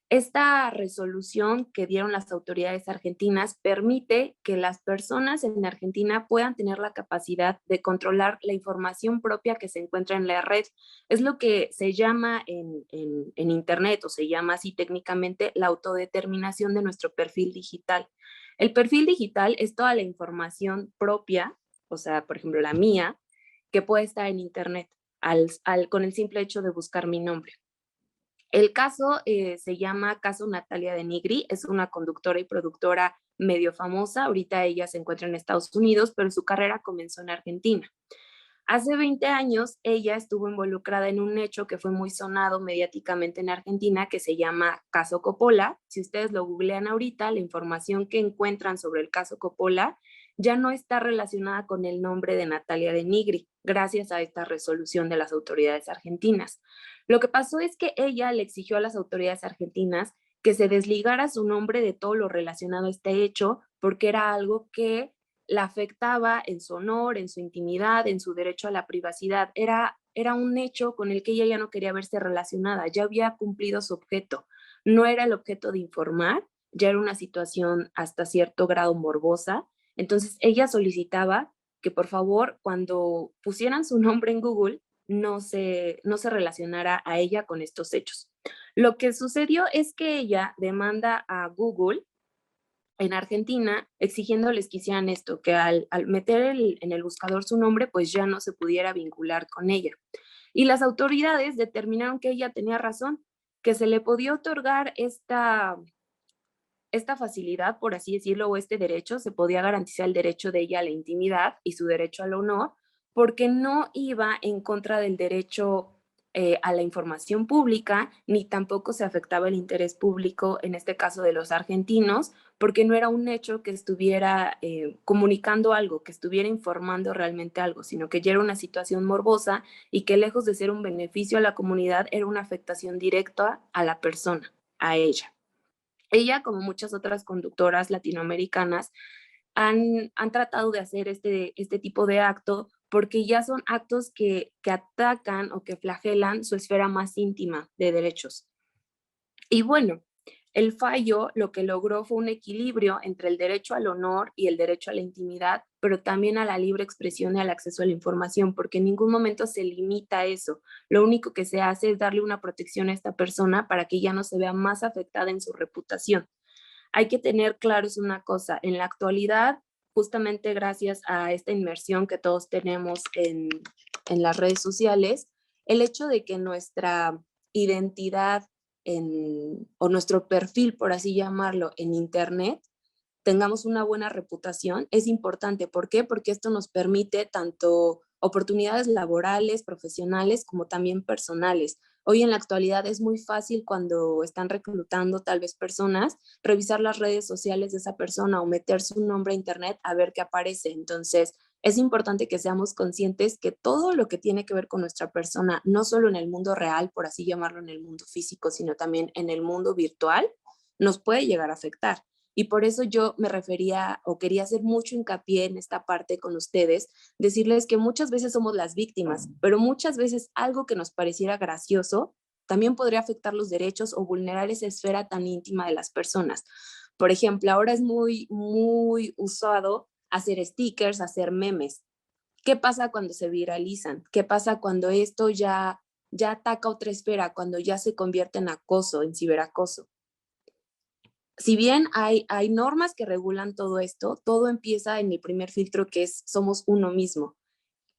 Esta resolución que dieron las autoridades argentinas permite que las personas en Argentina puedan tener la capacidad de controlar la información propia que se encuentra en la red. Es lo que se llama en Internet, o se llama así técnicamente, la autodeterminación de nuestro perfil digital. El perfil digital es toda la información propia, o sea, por ejemplo, la mía, que puede estar en Internet con el simple hecho de buscar mi nombre. El caso se llama Caso Natalia de Nigri, es una conductora y productora medio famosa. Ahorita ella se encuentra en Estados Unidos, pero su carrera comenzó en Argentina. Hace 20 años ella estuvo involucrada en un hecho que fue muy sonado mediáticamente en Argentina, que se llama Caso Coppola. Si ustedes lo googlean ahorita, la información que encuentran sobre el caso Coppola ya no está relacionada con el nombre de Natalia de Nigri, gracias a esta resolución de las autoridades argentinas. Lo que pasó es que ella le exigió a las autoridades argentinas que se desligara su nombre de todo lo relacionado a este hecho, porque era algo que la afectaba en su honor, en su intimidad, en su derecho a la privacidad. Era un hecho con el que ella ya no quería verse relacionada, ya había cumplido su objeto. No era el objeto de informar, ya era una situación hasta cierto grado morbosa. Entonces ella solicitaba que por favor cuando pusieran su nombre en Google no se relacionara a ella con estos hechos. Lo que sucedió es que ella demanda a Google en Argentina exigiéndoles que hicieran esto, que al meter en el buscador su nombre pues ya no se pudiera vincular con ella. Y las autoridades determinaron que ella tenía razón, que se le podía otorgar esta facilidad, por así decirlo, o este derecho, se podía garantizar el derecho de ella a la intimidad y su derecho al honor, porque no iba en contra del derecho a la información pública, ni tampoco se afectaba el interés público, en este caso de los argentinos, porque no era un hecho que estuviera comunicando algo, que estuviera informando realmente algo, sino que ya era una situación morbosa y que lejos de ser un beneficio a la comunidad, era una afectación directa a la persona, a ella. Ella, como muchas otras conductoras latinoamericanas, han tratado de hacer este tipo de acto porque ya son actos que atacan o que flagelan su esfera más íntima de derechos. Y bueno, El fallo lo que logró fue un equilibrio entre el derecho al honor y el derecho a la intimidad, pero también a la libre expresión y al acceso a la información, porque en ningún momento se limita a eso. Lo único que se hace es darle una protección a esta persona para que ya no se vea más afectada en su reputación. Hay que tener claro es una cosa, en la actualidad, justamente gracias a esta inmersión que todos tenemos en las redes sociales, el hecho de que nuestra identidad o nuestro perfil, por así llamarlo, en Internet, tengamos una buena reputación, es importante. ¿Por qué? Porque esto nos permite tanto oportunidades laborales, profesionales, como también personales. Hoy en la actualidad es muy fácil cuando están reclutando tal vez personas, revisar las redes sociales de esa persona o meter su nombre a Internet a ver qué aparece. Entonces, es importante que seamos conscientes que todo lo que tiene que ver con nuestra persona, no solo en el mundo real, por así llamarlo, en el mundo físico, sino también en el mundo virtual, nos puede llegar a afectar. Y por eso yo me refería o quería hacer mucho hincapié en esta parte con ustedes, decirles que muchas veces somos las víctimas, pero muchas veces algo que nos pareciera gracioso también podría afectar los derechos o vulnerar esa esfera tan íntima de las personas. Por ejemplo, ahora es muy usado hacer stickers, hacer memes. ¿Qué pasa cuando se viralizan? ¿Qué pasa cuando esto ya ataca otra esfera, cuando ya se convierte en acoso, en ciberacoso? Si bien hay normas que regulan todo esto, todo empieza en el primer filtro, que es somos uno mismo.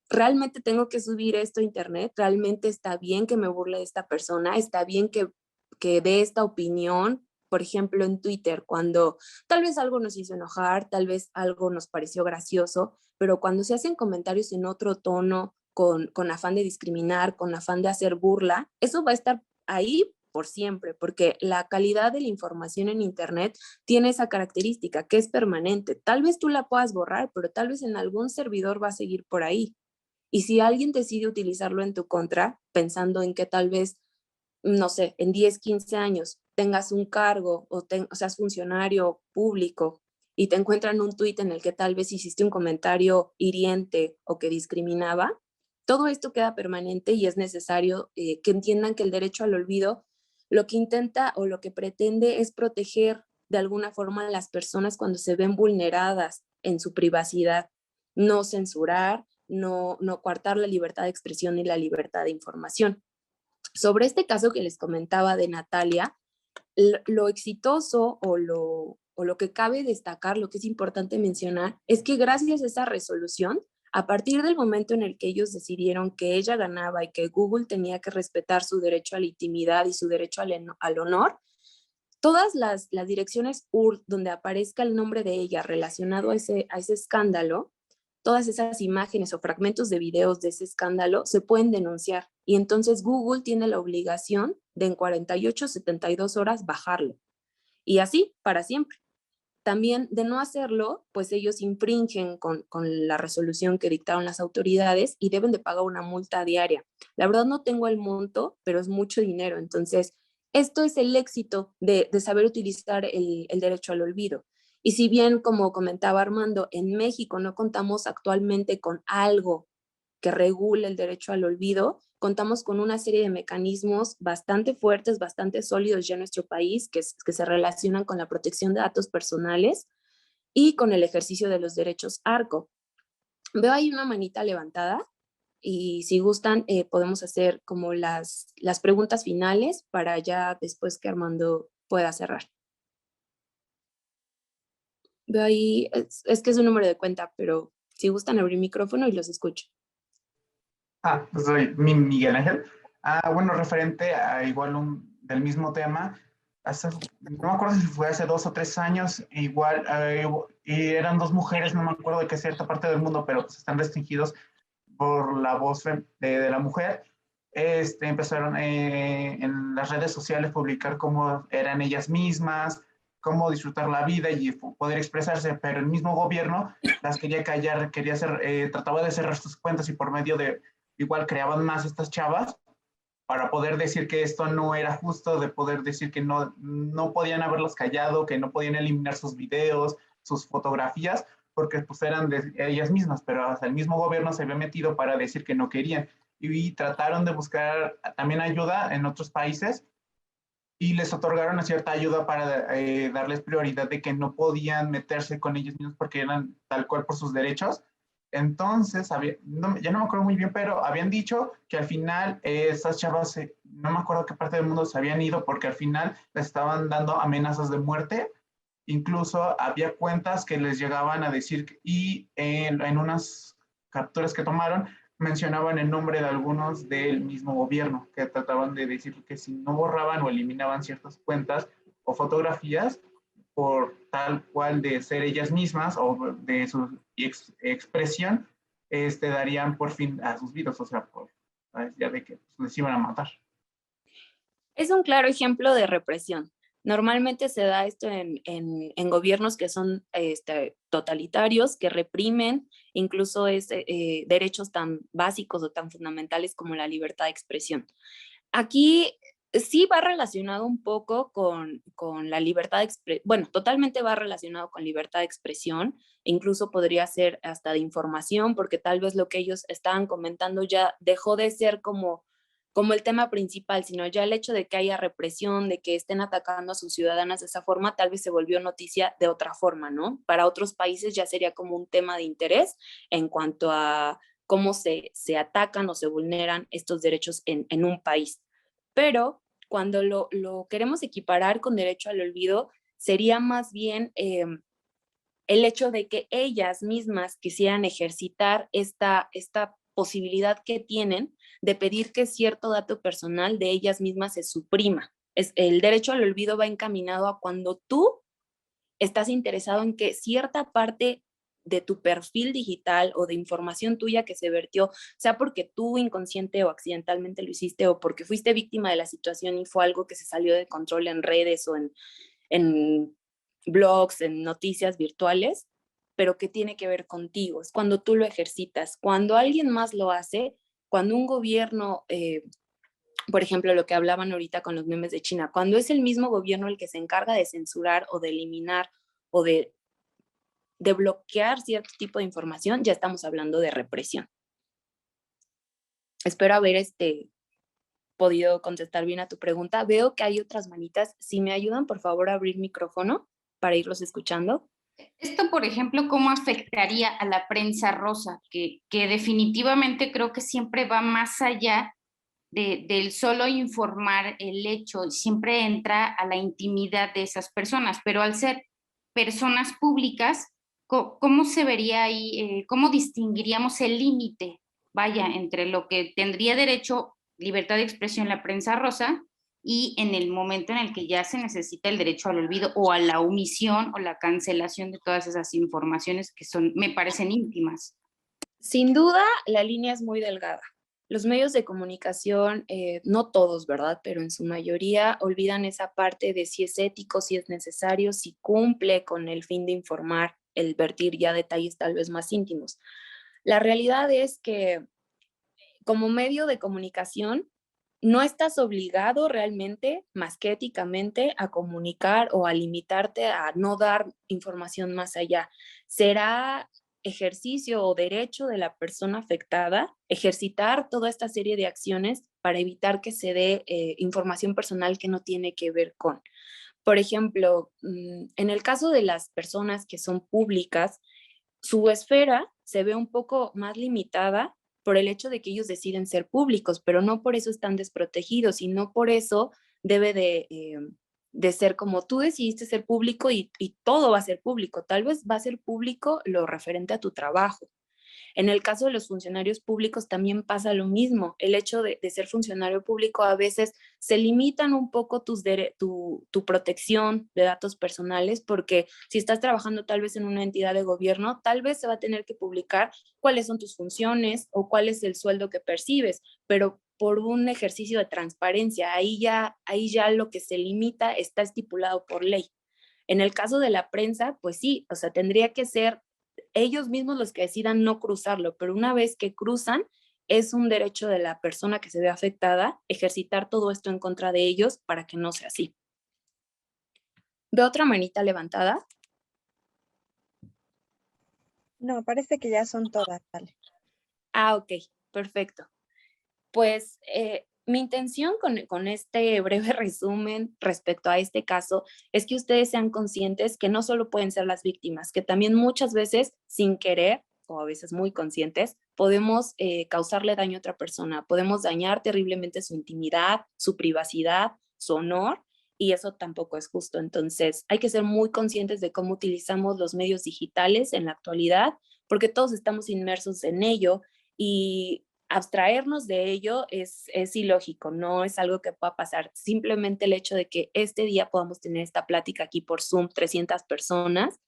¿Realmente tengo que subir esto a Internet? ¿Realmente está bien que me burle de esta persona? ¿Está bien que dé esta opinión? Por ejemplo, en Twitter, cuando tal vez algo nos hizo enojar, tal vez algo nos pareció gracioso, pero cuando se hacen comentarios en otro tono, con afán de discriminar, con afán de hacer burla, eso va a estar ahí por siempre, porque la calidad de la información en Internet tiene esa característica que es permanente. Tal vez tú la puedas borrar, pero tal vez en algún servidor va a seguir por ahí. Y si alguien decide utilizarlo en tu contra, pensando en que tal vez, no sé, en 10, 15 años tengas un cargo o seas funcionario público y te encuentran un tuit en el que tal vez hiciste un comentario hiriente o que discriminaba, todo esto queda permanente y es necesario que entiendan que el derecho al olvido lo que intenta o lo que pretende es proteger de alguna forma a las personas cuando se ven vulneradas en su privacidad, no censurar, no coartar la libertad de expresión y la libertad de información. Sobre este caso que les comentaba de Natalia, lo exitoso o lo que cabe destacar, lo que es importante mencionar, es que gracias a esa resolución, a partir del momento en el que ellos decidieron que ella ganaba y que Google tenía que respetar su derecho a la intimidad y su derecho al honor, todas las direcciones URL donde aparezca el nombre de ella relacionado a ese escándalo, todas esas imágenes o fragmentos de videos de ese escándalo se pueden denunciar. Y entonces Google tiene la obligación de en 48, 72 horas bajarlo. Y así para siempre. También de no hacerlo, pues ellos infringen con la resolución que dictaron las autoridades y deben de pagar una multa diaria. La verdad no tengo el monto, pero es mucho dinero. Entonces, esto es el éxito de saber utilizar el derecho al olvido. Y si bien, como comentaba Armando, en México no contamos actualmente con algo que regule el derecho al olvido, contamos con una serie de mecanismos bastante fuertes, bastante sólidos ya en nuestro país, que se relacionan con la protección de datos personales y con el ejercicio de los derechos ARCO. Veo ahí una manita levantada y si gustan podemos hacer como las preguntas finales para ya después que Armando pueda cerrar. Veo ahí, es que es un número de cuenta, pero si gustan abrir micrófono y los escucho. Soy Miguel Ángel. Bueno, referente a igual del mismo tema, no me acuerdo si fue hace 2 o 3 años, igual eran 2 mujeres, no me acuerdo de qué cierta parte del mundo, pero pues están restringidos por la voz de la mujer. Empezaron en las redes sociales a publicar cómo eran ellas mismas, cómo disfrutar la vida y poder expresarse, pero el mismo gobierno las quería callar, trataba de cerrar sus cuentas y por medio de igual creaban más estas chavas para poder decir que esto no era justo, de poder decir que no podían haberlas callado, que no podían eliminar sus videos, sus fotografías, porque pues eran de ellas mismas, pero hasta el mismo gobierno se había metido para decir que no querían. Y trataron de buscar también ayuda en otros países y les otorgaron una cierta ayuda para darles prioridad de que no podían meterse con ellos mismos porque eran tal cual por sus derechos. Entonces, ya no me acuerdo muy bien, pero habían dicho que al final esas chavas, no me acuerdo qué parte del mundo se habían ido porque al final les estaban dando amenazas de muerte. Incluso había cuentas que les llegaban a decir, y en unas capturas que tomaron, mencionaban el nombre de algunos del mismo gobierno, que trataban de decir que si no borraban o eliminaban ciertas cuentas o fotografías, por tal cual de ser ellas mismas o de su expresión, darían por fin a sus vidas, o sea, ya de que les iban a matar. Es un claro ejemplo de represión. Normalmente se da esto en gobiernos que son totalitarios, que reprimen incluso derechos tan básicos o tan fundamentales como la libertad de expresión. Aquí sí va relacionado un poco con la libertad de expresión, bueno, totalmente va relacionado con libertad de expresión, incluso podría ser hasta de información, porque tal vez lo que ellos estaban comentando ya dejó de ser como el tema principal, sino ya el hecho de que haya represión, de que estén atacando a sus ciudadanas de esa forma, tal vez se volvió noticia de otra forma, ¿no? Para otros países ya sería como un tema de interés en cuanto a cómo se atacan o se vulneran estos derechos en un país. Pero cuando lo queremos equiparar con derecho al olvido, sería más bien el hecho de que ellas mismas quisieran ejercitar esta posibilidad que tienen de pedir que cierto dato personal de ellas mismas se suprima. El derecho al olvido va encaminado a cuando tú estás interesado en que cierta parte de tu perfil digital o de información tuya que se vertió, sea porque tú inconsciente o accidentalmente lo hiciste o porque fuiste víctima de la situación y fue algo que se salió de control en redes o en blogs, en noticias virtuales, pero que tiene que ver contigo. Es cuando tú lo ejercitas. Cuando alguien más lo hace, cuando un gobierno, por ejemplo, lo que hablaban ahorita con los memes de China, cuando es el mismo gobierno el que se encarga de censurar o de eliminar o de bloquear cierto tipo de información, ya estamos hablando de represión. Espero haber podido contestar bien a tu pregunta. Veo que hay otras manitas. Si me ayudan, por favor, a abrir micrófono para irlos escuchando. Esto, por ejemplo, ¿cómo afectaría a la prensa rosa? Que definitivamente creo que siempre va más allá del solo informar el hecho, y siempre entra a la intimidad de esas personas, pero al ser personas públicas, ¿cómo se vería ahí, cómo distinguiríamos el límite, vaya, entre lo que tendría derecho, libertad de expresión, la prensa rosa, y en el momento en el que ya se necesita el derecho al olvido o a la omisión o la cancelación de todas esas informaciones que me parecen íntimas? Sin duda, la línea es muy delgada. Los medios de comunicación, no todos, ¿verdad? Pero en su mayoría olvidan esa parte de si es ético, si es necesario, si cumple con el fin de informar, el vertir ya detalles tal vez más íntimos. La realidad es que como medio de comunicación, no estás obligado realmente, más que éticamente, a comunicar o a limitarte a no dar información más allá. Será ejercicio o derecho de la persona afectada ejercitar toda esta serie de acciones para evitar que se dé información personal que no tiene que ver con. Por ejemplo, en el caso de las personas que son públicas, su esfera se ve un poco más limitada por el hecho de que ellos deciden ser públicos, pero no por eso están desprotegidos y no por eso debe de ser como tú decidiste ser público y todo va a ser público. Tal vez va a ser público lo referente a tu trabajo. En el caso de los funcionarios públicos también pasa lo mismo. El hecho de ser funcionario público a veces se limitan un poco tu protección de datos personales porque si estás trabajando tal vez en una entidad de gobierno, tal vez se va a tener que publicar cuáles son tus funciones o cuál es el sueldo que percibes, pero por un ejercicio de transparencia, ahí ya lo que se limita está estipulado por ley. En el caso de la prensa, pues sí, o sea, tendría que ser ellos mismos los que decidan no cruzarlo, pero una vez que cruzan, es un derecho de la persona que se ve afectada ejercitar todo esto en contra de ellos para que no sea así. ¿Veo otra manita levantada? No, parece que ya son todas, vale. Ah, ok, perfecto. Pues Mi intención con este breve resumen respecto a este caso es que ustedes sean conscientes que no solo pueden ser las víctimas, que también muchas veces sin querer o a veces muy conscientes, podemos causarle daño a otra persona, podemos dañar terriblemente su intimidad, su privacidad, su honor, y eso tampoco es justo. Entonces hay que ser muy conscientes de cómo utilizamos los medios digitales en la actualidad, porque todos estamos inmersos en ello y abstraernos de ello es ilógico, no es algo que pueda pasar. Simplemente el hecho de que este día podamos tener esta plática aquí por Zoom, 300 personas,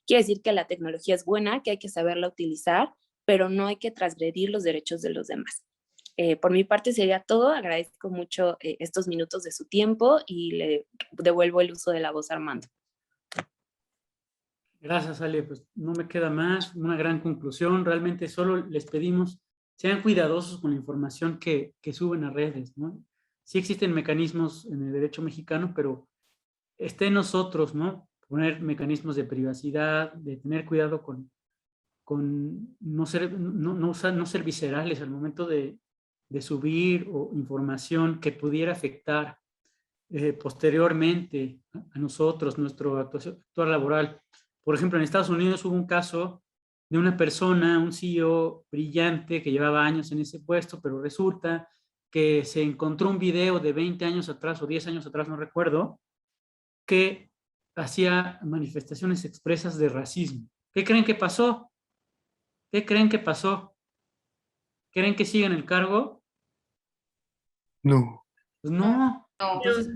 quiere decir que la tecnología es buena, que hay que saberla utilizar, pero no hay que transgredir los derechos de los demás. Por mi parte sería todo. Agradezco mucho estos minutos de su tiempo y le devuelvo el uso de la voz a Armando. Gracias, Ale. Pues no me queda más. Una gran conclusión. Realmente solo les pedimos sean cuidadosos con la información que suben a redes, ¿no? Sí existen mecanismos en el derecho mexicano, pero esté en nosotros, ¿no? Poner mecanismos de privacidad, de tener cuidado con no ser viscerales al momento de subir o información que pudiera afectar posteriormente a nosotros, nuestra actuación laboral. Por ejemplo, en Estados Unidos hubo un caso de una persona, un CEO brillante que llevaba años en ese puesto, pero resulta que se encontró un video de 20 años atrás o 10 años atrás, no recuerdo, que hacía manifestaciones expresas de racismo. ¿Qué creen que pasó? ¿Qué creen que pasó? ¿Creen que siga en el cargo? No. Pues no. Entonces,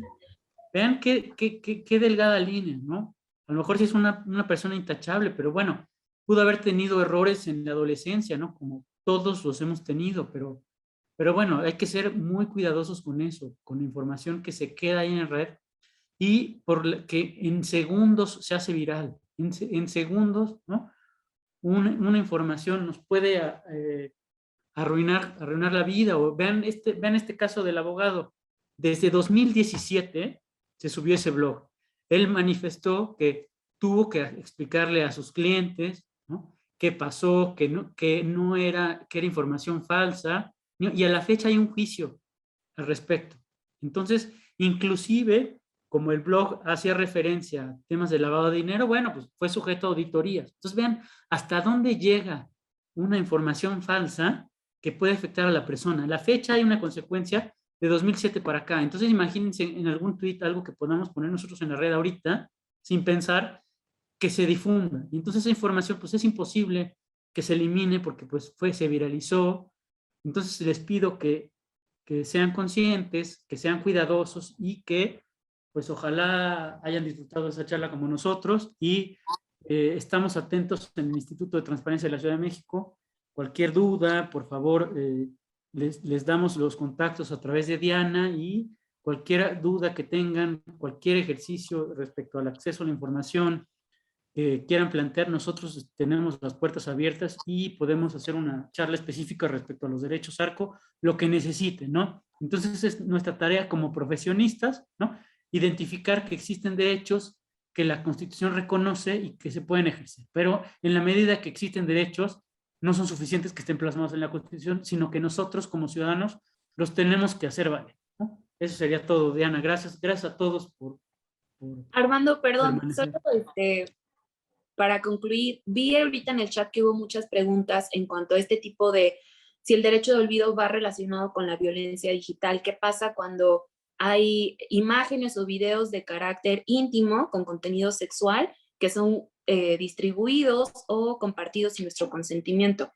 vean qué delgada línea, ¿no? A lo mejor sí es una persona intachable, pero bueno, pudo haber tenido errores en la adolescencia, ¿no? Como todos los hemos tenido, pero bueno, hay que ser muy cuidadosos con eso, con la información que se queda ahí en red y que en segundos se hace viral, en segundos, ¿no? Una información nos puede arruinar la vida. O vean este caso del abogado. Desde 2017 se subió ese blog. Él manifestó que tuvo que explicarle a sus clientes, ¿no?, qué pasó, que era información falsa, ¿no? Y a la fecha hay un juicio al respecto. Entonces, inclusive, como el blog hacía referencia a temas de lavado de dinero, bueno, pues fue sujeto a auditorías. Entonces, vean hasta dónde llega una información falsa que puede afectar a la persona. A la fecha hay una consecuencia de 2007 para acá. Entonces, imagínense en algún tweet algo que podamos poner nosotros en la red ahorita, sin pensar, que se difunda. Y entonces esa información, pues es imposible que se elimine porque pues se viralizó. Entonces les pido que sean conscientes, que sean cuidadosos y que pues ojalá hayan disfrutado de esa charla como nosotros y estamos atentos en el Instituto de Transparencia de la Ciudad de México. Cualquier duda, por favor, les damos los contactos a través de Diana y cualquier duda que tengan, cualquier ejercicio respecto al acceso a la información que quieran plantear, nosotros tenemos las puertas abiertas y podemos hacer una charla específica respecto a los derechos ARCO, lo que necesiten, ¿no? Entonces es nuestra tarea como profesionistas, ¿no?, identificar que existen derechos que la Constitución reconoce y que se pueden ejercer, pero en la medida que existen derechos, no son suficientes que estén plasmados en la Constitución, sino que nosotros como ciudadanos los tenemos que hacer valer, ¿no? Eso sería todo, Diana. Gracias a todos por Armando, perdón, permanecer. solo para concluir, vi ahorita en el chat que hubo muchas preguntas en cuanto a este tipo de, si el derecho de olvido va relacionado con la violencia digital. ¿Qué pasa cuando hay imágenes o videos de carácter íntimo con contenido sexual que son distribuidos o compartidos sin nuestro consentimiento?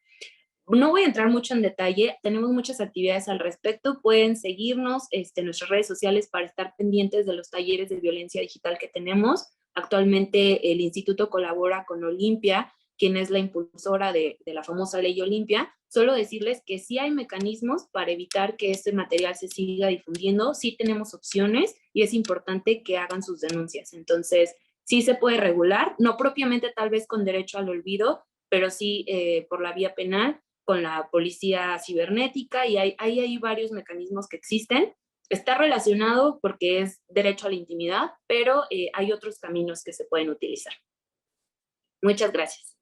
No voy a entrar mucho en detalle, tenemos muchas actividades al respecto, pueden seguirnos en nuestras redes sociales para estar pendientes de los talleres de violencia digital que tenemos. Actualmente el instituto colabora con Olimpia, quien es la impulsora de la famosa ley Olimpia. Solo decirles que sí hay mecanismos para evitar que este material se siga difundiendo, sí tenemos opciones y es importante que hagan sus denuncias. Entonces, sí se puede regular, no propiamente tal vez con derecho al olvido, pero sí por la vía penal, con la policía cibernética, y hay varios mecanismos que existen. Está relacionado porque es derecho a la intimidad, pero hay otros caminos que se pueden utilizar. Muchas gracias.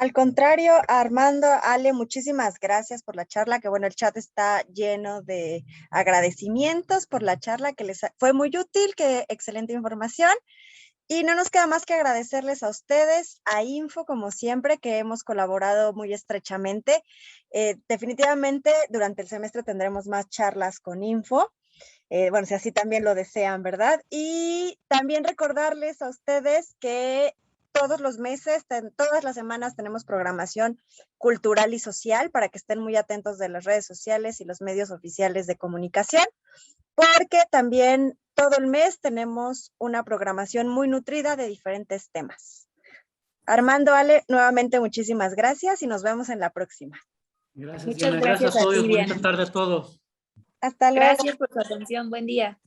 Al contrario, Armando, Ale, muchísimas gracias por la charla, que bueno, el chat está lleno de agradecimientos por la charla, que les fue muy útil, que excelente información. Y no nos queda más que agradecerles a ustedes, a Info, como siempre, que hemos colaborado muy estrechamente. Definitivamente, durante el semestre tendremos más charlas con Info. Bueno, si así también lo desean, ¿verdad? Y también recordarles a ustedes que todos los meses, todas las semanas tenemos programación cultural y social para que estén muy atentos de las redes sociales y los medios oficiales de comunicación, porque también todo el mes tenemos una programación muy nutrida de diferentes temas. Armando, Ale, nuevamente muchísimas gracias y nos vemos en la próxima. Gracias, Muchas Diana. gracias Gracias a a todos. ti, Buena Diana. tarde a todos. Hasta luego. Gracias por su atención. Buen día.